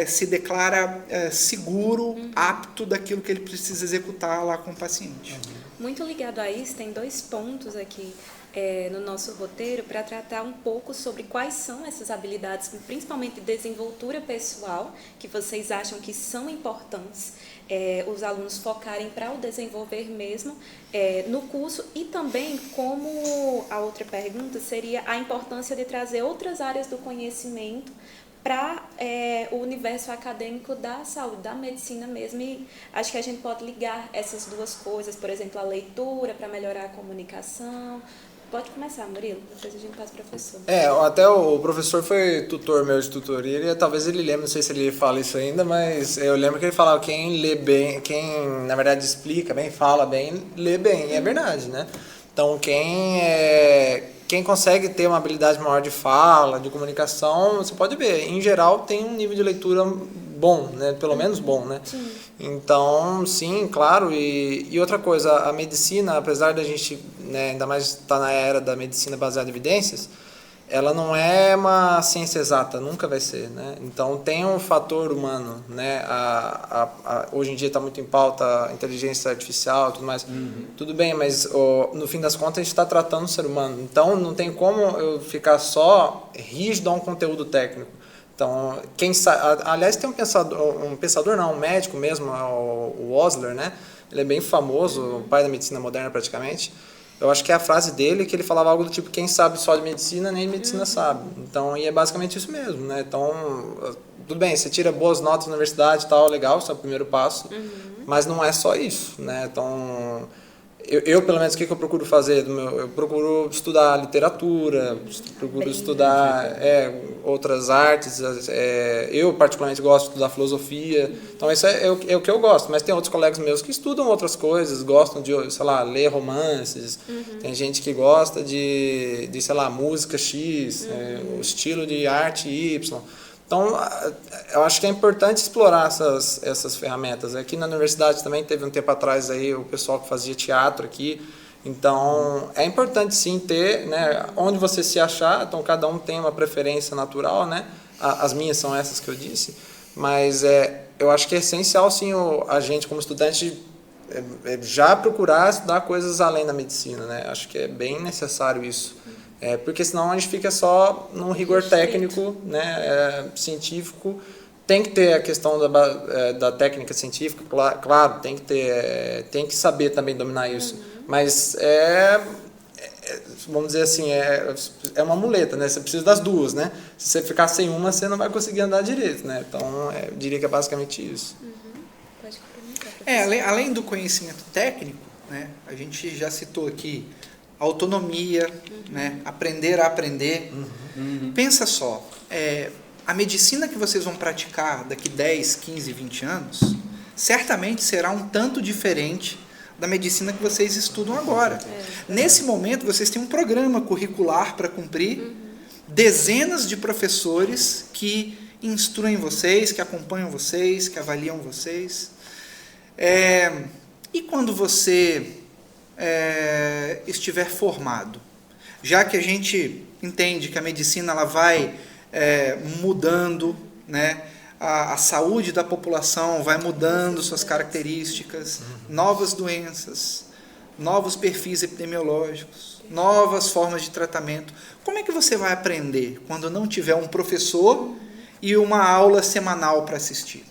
se declara seguro, apto daquilo que ele precisa executar lá com o paciente. Muito ligado a isso, tem 2 pontos aqui no nosso roteiro para tratar um pouco sobre quais são essas habilidades, principalmente de desenvoltura pessoal, que vocês acham que são importantes os alunos focarem para o desenvolver mesmo no curso, e também como a outra pergunta seria a importância de trazer outras áreas do conhecimento para o universo acadêmico da saúde, da medicina mesmo, e acho que a gente pode ligar essas 2 coisas, por exemplo, a leitura para melhorar a comunicação. Pode começar, Murilo, depois a gente passa para o professor. Até o professor foi tutor meu de tutoria, talvez ele lembre, não sei se ele fala isso ainda, mas eu lembro que ele falava, quem lê bem, quem na verdade explica bem, fala bem, lê bem, e é verdade, né? Então quem consegue ter uma habilidade maior de fala, de comunicação, você pode ver, em geral tem um nível de leitura bom, né? Pelo menos bom, né? Sim. Então, sim, claro, e outra coisa, a medicina, apesar da gente, né, ainda mais estar na era da medicina baseada em evidências, ela não é uma ciência exata, nunca vai ser, né? Então tem um fator humano, né? Hoje em dia está muito em pauta a inteligência artificial e tudo mais. Tudo bem, mas no fim das contas a gente está tratando o ser humano. Então não tem como eu ficar só rígido a um conteúdo técnico. Então, aliás, tem um médico mesmo, o Osler, né? Ele é bem famoso, o pai da medicina moderna praticamente. Eu acho que é a frase dele que ele falava algo do tipo, quem sabe só de medicina, nem medicina sabe. Então, e é basicamente isso mesmo, né? Então, tudo bem, você tira boas notas na universidade e tal, legal, esse é o primeiro passo, mas não é só isso, né? Então, eu pelo menos, o que eu procuro fazer? Eu procuro estudar literatura, procuro estudar outras artes. Eu, particularmente, gosto de estudar filosofia. Então, isso é o que eu gosto. Mas tem outros colegas meus que estudam outras coisas, gostam de, sei lá, ler romances. Tem gente que gosta de sei lá, música X, o estilo de arte Y. Então, eu acho que é importante explorar essas ferramentas. Aqui na universidade também teve um tempo atrás aí o pessoal que fazia teatro aqui. Então, é importante sim ter, né, onde você se achar. Então, cada um tem uma preferência natural, né? As minhas são essas que eu disse. Mas eu acho que é essencial sim a gente como estudante já procurar estudar coisas além da medicina, né? Acho que é bem necessário isso. Porque senão a gente fica só num rigor técnico, né, científico. Tem que ter a questão da técnica científica, claro, tem que saber também dominar isso. Mas vamos dizer assim, é uma muleta, né? Você precisa das duas, né? Se você ficar sem uma, você não vai conseguir andar direito, né? Então, eu diria que é basicamente isso. Pode complementar. Além do conhecimento técnico, né, a gente já citou aqui autonomia, né, aprender a aprender. Pensa só, a medicina que vocês vão praticar daqui 10, 15, 20 anos, certamente será um tanto diferente da medicina que vocês estudam agora. Nesse momento, vocês têm um programa curricular para cumprir, dezenas de professores que instruem vocês, que acompanham vocês, que avaliam vocês. E quando você estiver formado, já que a gente entende que a medicina ela vai mudando, né? A saúde da população vai mudando suas características, novas doenças, novos perfis epidemiológicos, novas formas de tratamento. Como é que você vai aprender quando não tiver um professor e uma aula semanal para assistir?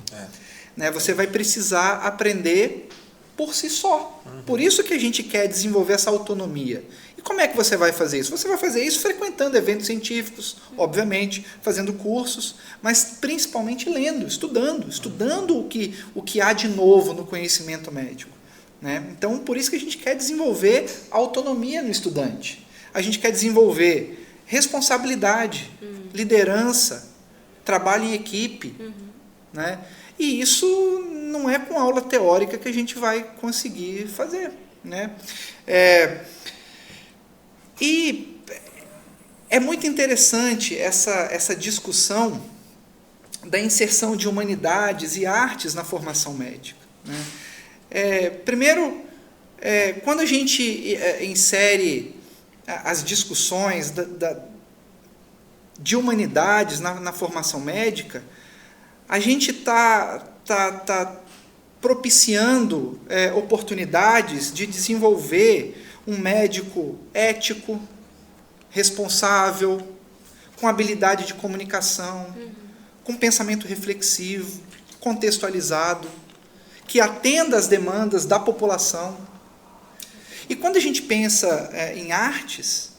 Né? Você vai precisar aprender por si só. Por isso que a gente quer desenvolver essa autonomia. E como é que você vai fazer isso? Você vai fazer isso frequentando eventos científicos, obviamente, fazendo cursos, mas principalmente lendo, estudando o que há de novo no conhecimento médico. Né? Então, por isso que a gente quer desenvolver autonomia no estudante. A gente quer desenvolver responsabilidade, liderança, trabalho em equipe. Né? E isso não é com aula teórica que a gente vai conseguir fazer. Né? E é muito interessante essa discussão da inserção de humanidades e artes na formação médica. Né? Primeiro, quando a gente insere as discussões de humanidades na formação médica, a gente está propiciando oportunidades de desenvolver um médico ético, responsável, com habilidade de comunicação, com pensamento reflexivo, contextualizado, que atenda às demandas da população. E quando a gente pensa em artes,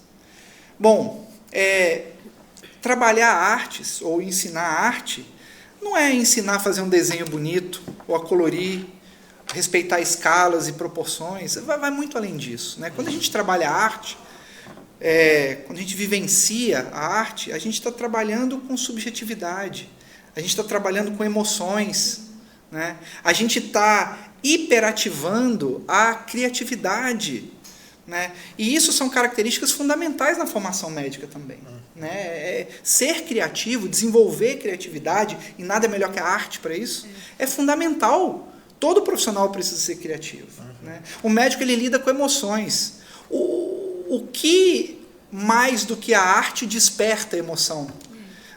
trabalhar artes ou ensinar arte não é ensinar a fazer um desenho bonito ou a colorir, respeitar escalas e proporções, vai muito além disso. Né? Quando a gente trabalha a arte, quando a gente vivencia a arte, a gente está trabalhando com subjetividade, a gente está trabalhando com emoções, né? A gente está hiperativando a criatividade. Né? E isso são características fundamentais na formação médica também. Né? Ser criativo, desenvolver criatividade, e nada é melhor que a arte para isso, é fundamental. Todo profissional precisa ser criativo. Né? O médico ele lida com emoções. O que mais do que a arte desperta a emoção?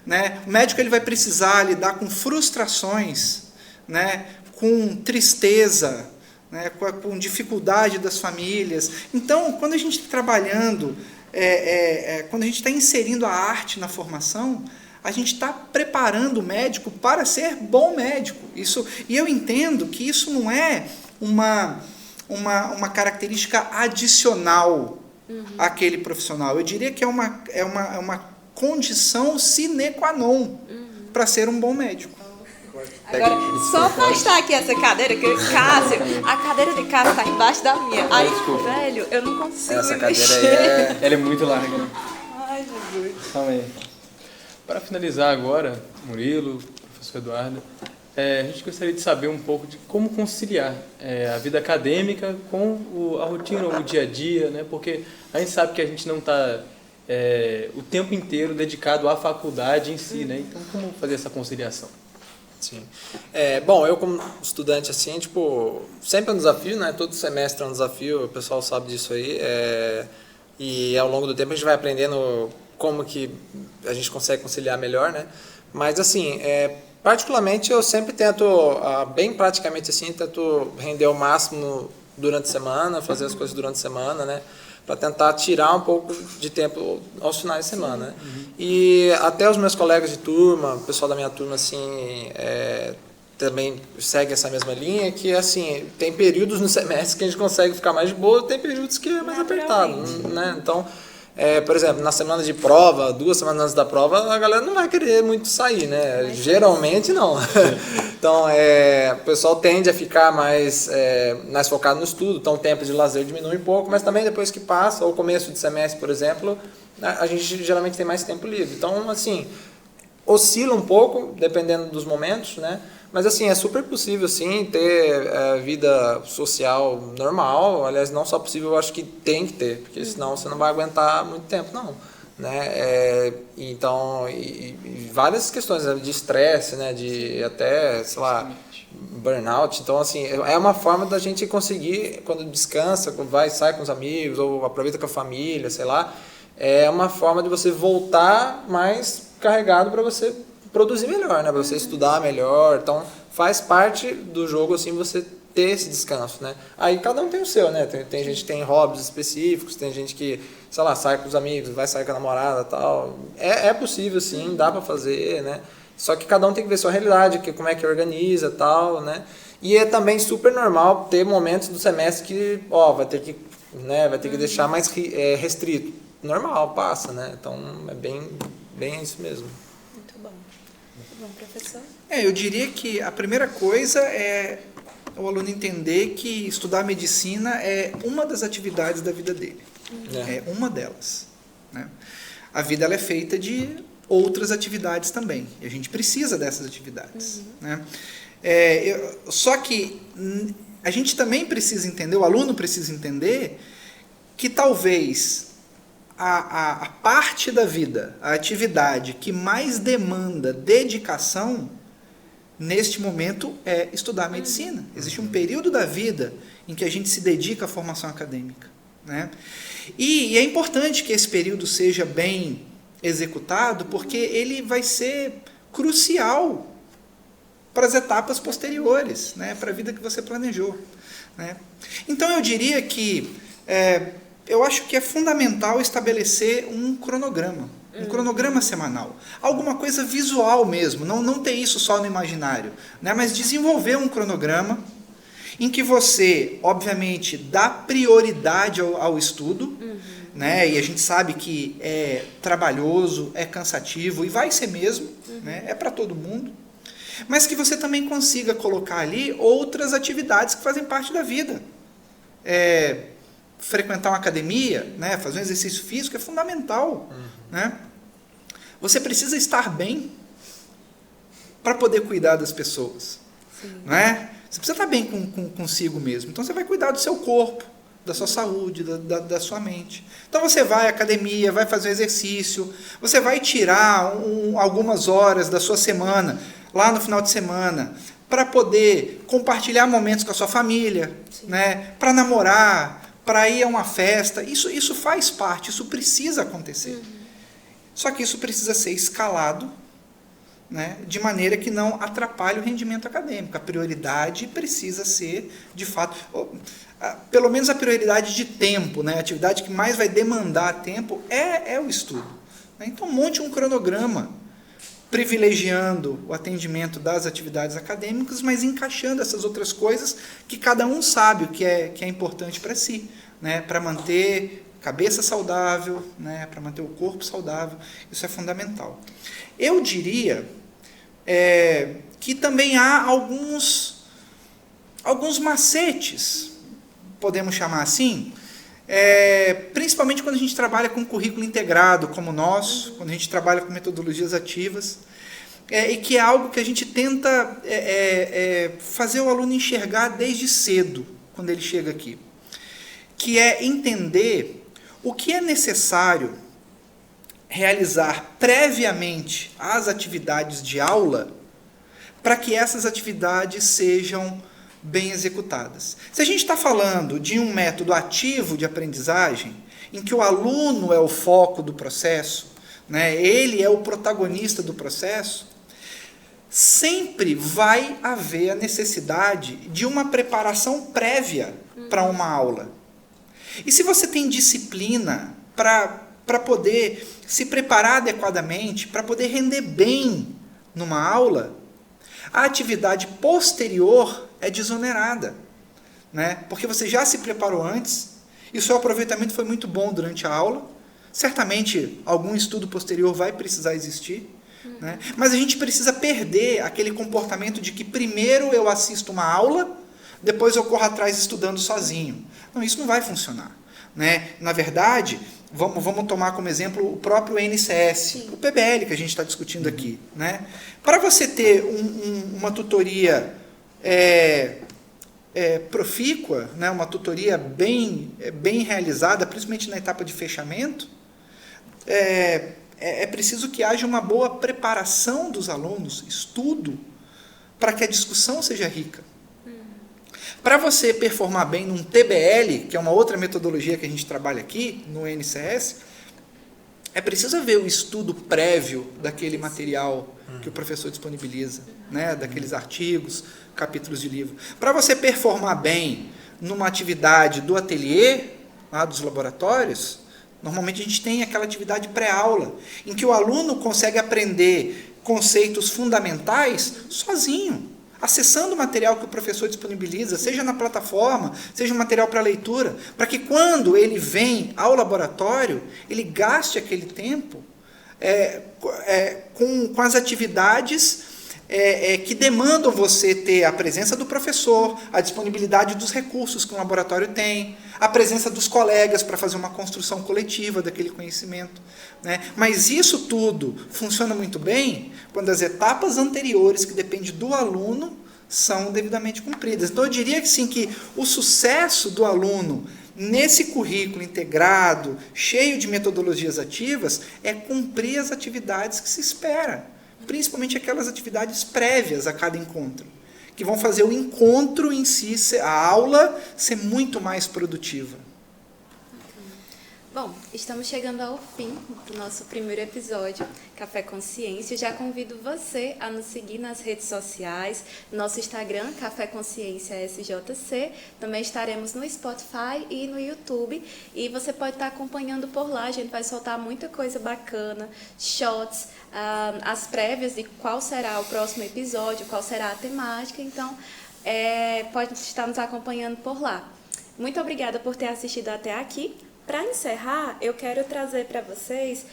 Né? O médico ele vai precisar lidar com frustrações, né? Com tristeza, né? Com dificuldade das famílias. Então, quando a gente está trabalhando, quando a gente está inserindo a arte na formação, a gente está preparando o médico para ser bom médico. E eu entendo que isso não é uma característica adicional àquele profissional. Eu diria que é uma condição sine qua non para ser um bom médico. Agora, só para estar aqui essa cadeira, que Cássio, a cadeira de Cássio está embaixo da minha. Aí, velho, eu não consigo Essa me cadeira mexer. aí ela é muito larga. Né? Ai, Jesus. Calma aí. Para finalizar agora, Murilo, professor Eduardo, a gente gostaria de saber um pouco de como conciliar a vida acadêmica com a rotina, o dia a dia, né? Porque a gente sabe que a gente não está o tempo inteiro dedicado à faculdade em si, né? Então, como fazer essa conciliação? Sim. Bom, eu como estudante, assim, tipo, sempre é um desafio, né? Todo semestre é um desafio, o pessoal sabe disso aí. E ao longo do tempo a gente vai aprendendo como que a gente consegue conciliar melhor, né? Mas, assim, particularmente eu sempre tento, bem praticamente assim, tento render o máximo durante a semana, fazer as coisas durante a semana, né? Para tentar tirar um pouco de tempo aos finais de semana, né? E até os meus colegas de turma, o pessoal da minha turma, assim, também segue essa mesma linha, que, assim, tem períodos no semestre que a gente consegue ficar mais de boa, tem períodos que é mais apertado, né? Então, por exemplo, na semana de prova, 2 semanas antes da prova, a galera não vai querer muito sair, né? Geralmente não. Então, o pessoal tende a ficar mais focado no estudo, então o tempo de lazer diminui um pouco, mas também depois que passa, ou começo de semestre, por exemplo, a gente geralmente tem mais tempo livre. Então, assim, oscila um pouco, dependendo dos momentos, né? Mas, assim, é super possível, sim, ter vida social normal. Aliás, não só possível, eu acho que tem que ter, porque senão você não vai aguentar muito tempo, não. Né? Então, e várias questões, né? De estresse, né? De até, sei lá, burnout. Então, assim, é uma forma da gente conseguir, quando descansa, sai com os amigos, ou aproveita com a família, sei lá, é uma forma de você voltar mais carregado para você produzir melhor, né? Para você estudar melhor. Então, faz parte do jogo, assim, você ter esse descanso, né? Aí cada um tem o seu, né? Tem gente que tem hobbies específicos, tem gente que, sei lá, sai com os amigos, vai sair com a namorada e tal. É possível, sim, dá para fazer, né? Só que cada um tem que ver sua realidade, como é que organiza e tal, né? E é também super normal ter momentos do semestre que, vai ter que deixar mais restrito. Normal, passa, né? Então, é bem isso mesmo. Muito bom. Muito bom, professor. Eu diria que a primeira coisa é o aluno entender que estudar medicina é uma das atividades da vida dele. É uma delas. Né? A vida ela é feita de outras atividades também. E a gente precisa dessas atividades. Né? Só que a gente também precisa entender, o aluno precisa entender que talvez a parte da vida, a atividade que mais demanda dedicação, neste momento, é estudar medicina. Existe um período da vida em que a gente se dedica à formação acadêmica. Né? E é importante que esse período seja bem executado, porque ele vai ser crucial para as etapas posteriores, né? Para a vida que você planejou. Né? Então, eu diria que eu acho que é fundamental estabelecer um cronograma semanal. Alguma coisa visual mesmo, não ter isso só no imaginário, né? Mas desenvolver um cronograma em que você, obviamente, dá prioridade ao estudo, né? E a gente sabe que é trabalhoso, é cansativo, e vai ser mesmo, né? É para todo mundo, mas que você também consiga colocar ali outras atividades que fazem parte da vida. Frequentar uma academia, né, fazer um exercício físico é fundamental. Né? Você precisa estar bem para poder cuidar das pessoas. Né? Você precisa estar bem consigo mesmo. Então você vai cuidar do seu corpo, da sua saúde, da sua mente. Então você vai à academia, vai fazer um exercício, você vai tirar algumas horas da sua semana, lá no final de semana, para poder compartilhar momentos com a sua família, né? Para namorar, para ir a uma festa. Isso faz parte, isso precisa acontecer. Só que isso precisa ser escalado, né, de maneira que não atrapalhe o rendimento acadêmico. A prioridade precisa ser, de fato, pelo menos a prioridade de tempo, né, a atividade que mais vai demandar tempo é o estudo. Né? Então, monte um cronograma, privilegiando o atendimento das atividades acadêmicas, mas encaixando essas outras coisas que cada um sabe o que é importante para si, né? Para manter a cabeça saudável, né? Para manter o corpo saudável, isso é fundamental. Eu diria que também há alguns macetes, podemos chamar assim, principalmente quando a gente trabalha com currículo integrado como o nosso, quando a gente trabalha com metodologias ativas, e que é algo que a gente tenta fazer o aluno enxergar desde cedo, quando ele chega aqui, que é entender o que é necessário realizar previamente as atividades de aula para que essas atividades sejam bem executadas. Se a gente está falando de um método ativo de aprendizagem, em que o aluno é o foco do processo, né, ele é o protagonista do processo, sempre vai haver a necessidade de uma preparação prévia para uma aula. E se você tem disciplina para poder se preparar adequadamente, para poder render bem numa aula, a atividade posterior é desonerada, né? Porque você já se preparou antes e o seu aproveitamento foi muito bom durante a aula. Certamente algum estudo posterior vai precisar existir, né? Mas a gente precisa perder aquele comportamento de que primeiro eu assisto uma aula, depois eu corro atrás estudando sozinho. Não, isso não vai funcionar, né? Na verdade, vamos tomar como exemplo o próprio NCS, Sim. o PBL que a gente está discutindo aqui, né? Para você ter uma tutoria profícua, né? Uma tutoria bem realizada, principalmente na etapa de fechamento, é preciso que haja uma boa preparação dos alunos, estudo, para que a discussão seja rica. Para você performar bem num TBL, que é uma outra metodologia que a gente trabalha aqui, no NCS, é preciso haver o estudo prévio daquele material que o professor disponibiliza, né? Daqueles artigos, capítulos de livro. Para você performar bem numa atividade do ateliê, lá dos laboratórios, normalmente a gente tem aquela atividade pré-aula, em que o aluno consegue aprender conceitos fundamentais sozinho, acessando o material que o professor disponibiliza, seja na plataforma, seja um material para leitura, para que quando ele vem ao laboratório, ele gaste aquele tempo com as atividades que demandam você ter a presença do professor, a disponibilidade dos recursos que um laboratório tem, a presença dos colegas para fazer uma construção coletiva daquele conhecimento, né? Mas isso tudo funciona muito bem quando as etapas anteriores, que dependem do aluno, são devidamente cumpridas. Então eu diria que sim, que o sucesso do aluno nesse currículo integrado, cheio de metodologias ativas, é cumprir as atividades que se espera, principalmente aquelas atividades prévias a cada encontro, que vão fazer o encontro em si, a aula, ser muito mais produtiva. Bom, estamos chegando ao fim do nosso primeiro episódio, Café Consciência. Já convido você a nos seguir nas redes sociais, no nosso Instagram, Café Consciência SJC. Também estaremos no Spotify e no YouTube. E você pode estar acompanhando por lá, a gente vai soltar muita coisa bacana, shots, as prévias de qual será o próximo episódio, qual será a temática. Então, pode estar nos acompanhando por lá. Muito obrigada por ter assistido até aqui. Para encerrar, eu quero trazer para vocês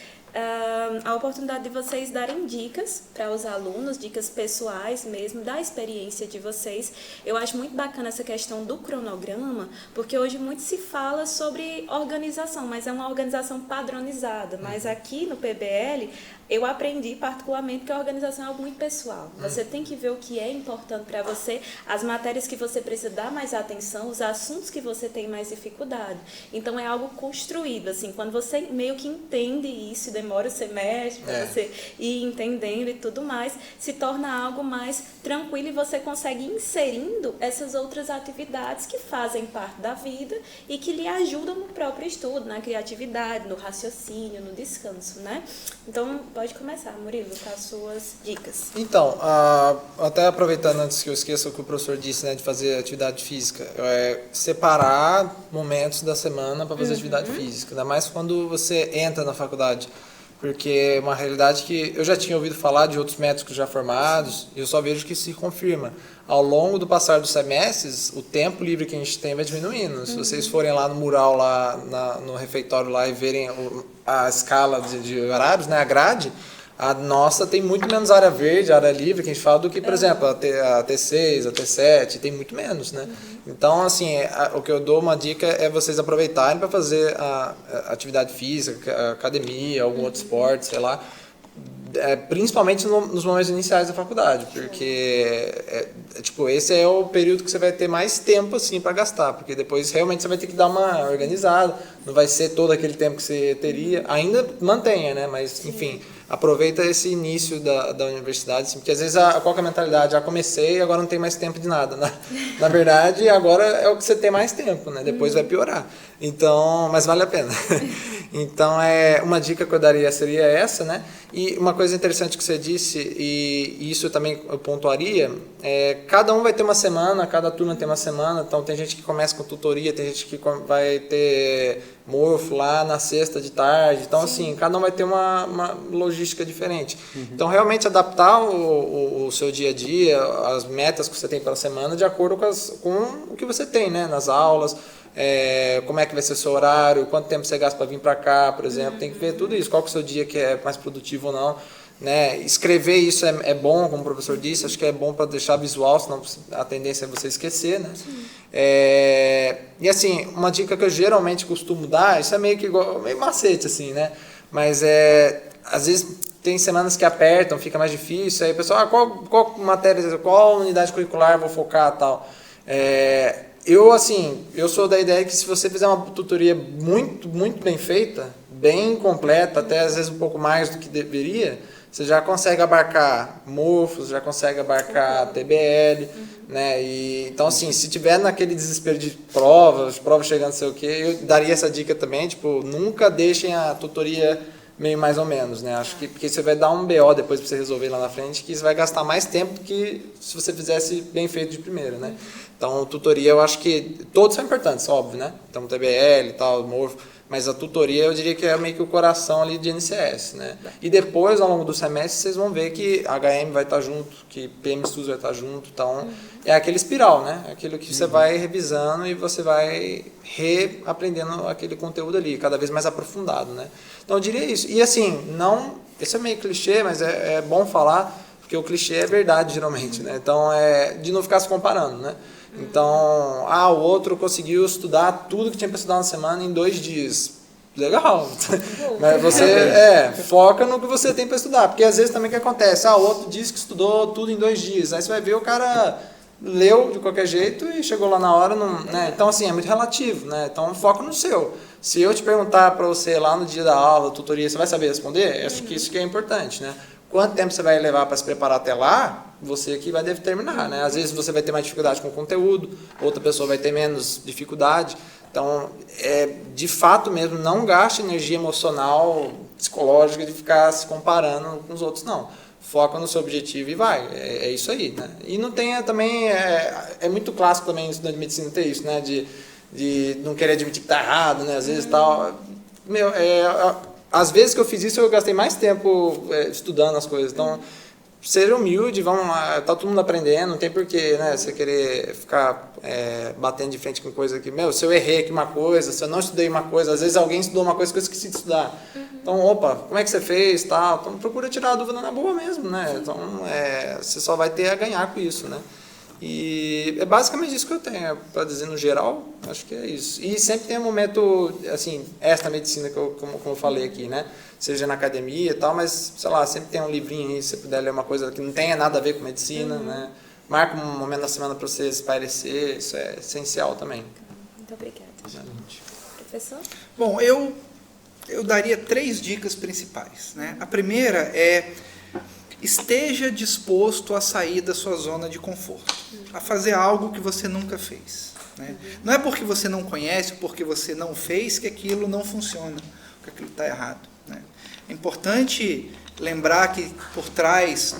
a oportunidade de vocês darem dicas para os alunos, dicas pessoais mesmo, da experiência de vocês. Eu acho muito bacana essa questão do cronograma, porque hoje muito se fala sobre organização, mas é uma organização padronizada. Mas aqui no PBL, eu aprendi particularmente que a organização é algo muito pessoal. Você tem que ver o que é importante para você, as matérias que você precisa dar mais atenção, os assuntos que você tem mais dificuldade. Então é algo construído, assim, quando você meio que entende isso, demora o semestre para você ir entendendo e tudo mais, se torna algo mais tranquilo e você consegue ir inserindo essas outras atividades que fazem parte da vida e que lhe ajudam no próprio estudo, na criatividade, no raciocínio, no descanso, né? Então, pode começar, Murilo, com as suas dicas. Então, até aproveitando antes que eu esqueça o que o professor disse, né, de fazer atividade física, separar momentos da semana para fazer atividade física, ainda mais quando você entra na faculdade, porque é uma realidade que eu já tinha ouvido falar de outros médicos já formados e eu só vejo que se confirma. Ao longo do passar dos semestres, o tempo livre que a gente tem vai diminuindo. Se vocês forem lá no mural, lá no refeitório lá e verem a escala de horários, né, a grade, a nossa tem muito menos área verde, área livre, que a gente fala, do que, por exemplo, a T6, a T7, tem muito menos, né? Então, assim, o que eu dou uma dica é vocês aproveitarem para fazer a atividade física, a academia, algum outro esporte, sei lá, Principalmente nos momentos iniciais da faculdade, porque tipo, esse é o período que você vai ter mais tempo assim para gastar, porque depois realmente você vai ter que dar uma organizada, não vai ser todo aquele tempo que você teria, ainda mantenha, né? Mas enfim, aproveita esse início da universidade, assim, porque às vezes qual que é a mentalidade? Já comecei, agora não tem mais tempo de nada. Na verdade, agora é o que você tem mais tempo, né? Depois vai piorar. Então, mas vale a pena. Então, uma dica que eu daria seria essa, né? E uma coisa interessante que você disse, e isso também eu pontuaria, cada um vai ter uma semana, cada turma tem uma semana, então tem gente que começa com tutoria, tem gente que vai ter morfo lá na sexta de tarde, então assim, cada um vai ter uma logística diferente. Então, realmente adaptar o seu dia a dia, as metas que você tem pela semana, de acordo com o que você tem, né? Nas aulas, como é que vai ser o seu horário, quanto tempo você gasta para vir para cá, por exemplo, tem que ver tudo isso, qual que é o seu dia que é mais produtivo ou não, né? Escrever isso é bom, como o professor disse, acho que é bom para deixar visual, senão a tendência é você esquecer, né? E assim, uma dica que eu geralmente costumo dar, isso é meio macete assim, né? Mas às vezes tem semanas que apertam, fica mais difícil, aí o pessoal, qual matéria, qual unidade curricular vou focar, tal. Eu sou da ideia que se você fizer uma tutoria muito, muito bem feita, bem completa, até às vezes um pouco mais do que deveria, você já consegue abarcar morfos, já consegue abarcar TBL, né? Então, assim, se tiver naquele desespero de prova chegando, não sei o quê, eu daria essa dica também, tipo, nunca deixem a tutoria meio mais ou menos, né? Acho que porque você vai dar um BO depois para você resolver lá na frente, que você vai gastar mais tempo do que se você fizesse bem feito de primeira, né? Então, tutoria, eu acho que todos são importantes, óbvio, né? Então, TBL e tal, morfo, mas a tutoria eu diria que é meio que o coração ali de NCS, né? E depois, ao longo do semestre, vocês vão ver que HM vai estar junto, que PMSUS vai estar junto, então é aquele espiral, né? Aquilo que você vai revisando e você vai reaprendendo aquele conteúdo ali, cada vez mais aprofundado, né? Então eu diria isso. E assim, esse é meio clichê, mas é bom falar, porque o clichê é verdade geralmente, né? Então de não ficar se comparando, né? Então, o outro conseguiu estudar tudo que tinha para estudar na semana em 2 dias. Legal. Mas você foca no que você tem para estudar. Porque às vezes também o que acontece? O outro disse que estudou tudo em 2 dias. Aí você vai ver o cara leu de qualquer jeito e chegou lá na hora. Né? Então, assim, é muito relativo. Né? Então, foca no seu. Se eu te perguntar para você lá no dia da aula, tutoria, você vai saber responder? Acho que isso que é importante, né? Quanto tempo você vai levar para se preparar até lá, você que vai determinar, né? Às vezes você vai ter mais dificuldade com o conteúdo, outra pessoa vai ter menos dificuldade. Então, de fato mesmo, não gaste energia emocional, psicológica de ficar se comparando com os outros, não. Foca no seu objetivo e vai. É isso aí, né? E não tenha também... É muito clássico também, estudante de medicina, ter isso, né? De não querer admitir que está errado, né? Às vezes tal... Às vezes que eu fiz isso, eu gastei mais tempo estudando as coisas. Então, seja humilde, vamos lá, tá todo mundo aprendendo, não tem porquê, né, você querer ficar batendo de frente com coisa que, se eu errei aqui uma coisa, se eu não estudei uma coisa, às vezes alguém estudou uma coisa que eu esqueci de estudar. Então, como é que você fez, tal? Então, procura tirar a dúvida na boa mesmo, né? Então, você só vai ter a ganhar com isso, né? E é basicamente isso que eu tenho para dizer no geral, acho que é isso. E sempre tem um momento, assim, esta medicina que como eu falei aqui, né? Seja na academia e tal, mas, sei lá, sempre tem um livrinho aí, se você puder ler uma coisa que não tenha nada a ver com medicina, né? Marca um momento da semana para você espairecer, isso é essencial também. Muito obrigada. Professor? Bom, eu daria 3 dicas principais, né? A primeira é: esteja disposto a sair da sua zona de conforto, a fazer algo que você nunca fez, né? Não é porque você não conhece, porque você não fez, que aquilo não funciona, que aquilo está errado, né? É importante lembrar que por trás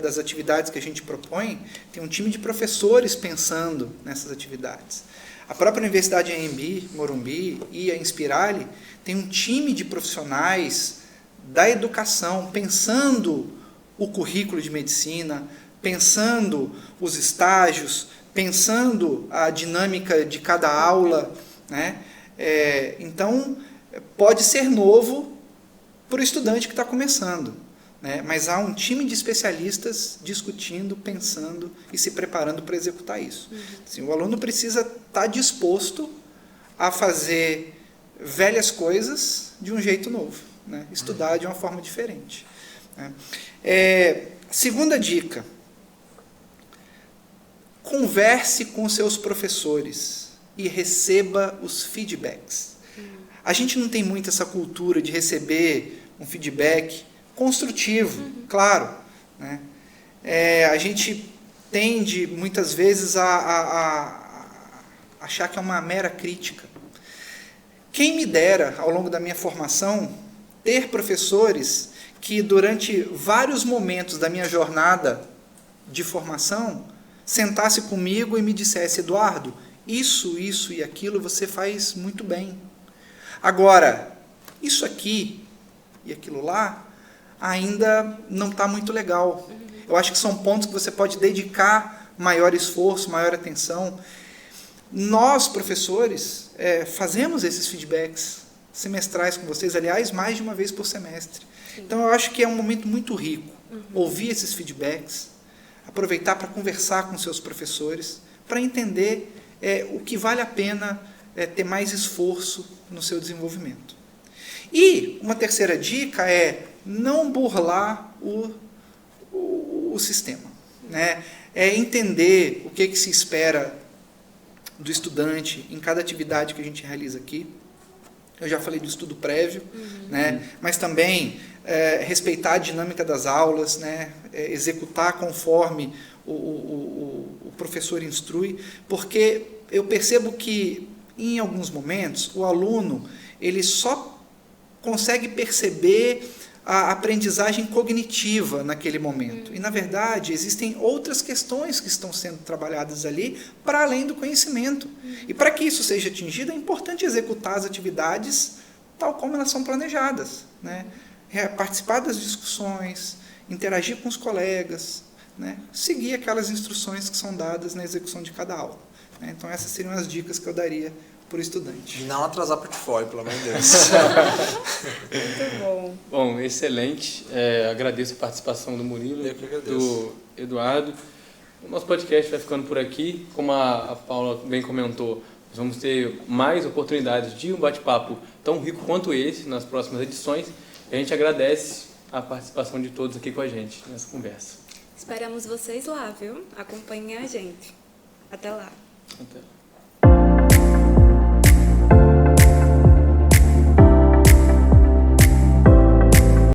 das atividades que a gente propõe, tem um time de professores pensando nessas atividades. A própria Universidade Anhembi, Morumbi e a Inspirali tem um time de profissionais da educação pensando o currículo de medicina, pensando os estágios, pensando a dinâmica de cada aula, né? Então, pode ser novo para o estudante que está começando, né? Mas há um time de especialistas discutindo, pensando e se preparando para executar isso. Assim, o aluno precisa estar disposto a fazer velhas coisas de um jeito novo, né? Estudar de uma forma diferente. né? Segunda dica: converse com seus professores e receba os feedbacks. A gente não tem muito essa cultura de receber um feedback construtivo, claro, né? A gente tende, muitas vezes, a achar que é uma mera crítica. Quem me dera, ao longo da minha formação, ter professores que, durante vários momentos da minha jornada de formação, sentasse comigo e me dissesse: Eduardo, isso e aquilo você faz muito bem. Agora, isso aqui e aquilo lá ainda não está muito legal. Eu acho que são pontos que você pode dedicar maior esforço, maior atenção. Nós, professores, fazemos esses feedbacks semestrais com vocês, aliás, mais de uma vez por semestre. Então, eu acho que é um momento muito rico ouvir esses feedbacks, aproveitar para conversar com seus professores, para entender o que vale a pena ter mais esforço no seu desenvolvimento. E uma terceira dica é não burlar o sistema, né? É entender o que se espera do estudante em cada atividade que a gente realiza aqui. Eu já falei do estudo prévio, né? Mas também respeitar a dinâmica das aulas, né? Executar conforme o professor instrui, porque eu percebo que, em alguns momentos, o aluno ele só consegue perceber a aprendizagem cognitiva naquele momento. E, na verdade, existem outras questões que estão sendo trabalhadas ali para além do conhecimento. E para que isso seja atingido, é importante executar as atividades tal como elas são planejadas, né? Participar das discussões, interagir com os colegas, né? Seguir aquelas instruções que são dadas na execução de cada aula, né? Então, essas seriam as dicas que eu daria para o estudante. Não atrasar portfólio, pelo amor de Deus. Muito bom. Bom, excelente. Agradeço a participação do Murilo, Eu que agradeço. do Eduardo. O nosso podcast vai ficando por aqui. Como a Paula bem comentou, nós vamos ter mais oportunidades de um bate-papo tão rico quanto esse nas próximas edições. E a gente agradece a participação de todos aqui com a gente nessa conversa. Esperamos vocês lá, viu? Acompanhem a gente. Até lá. Até lá.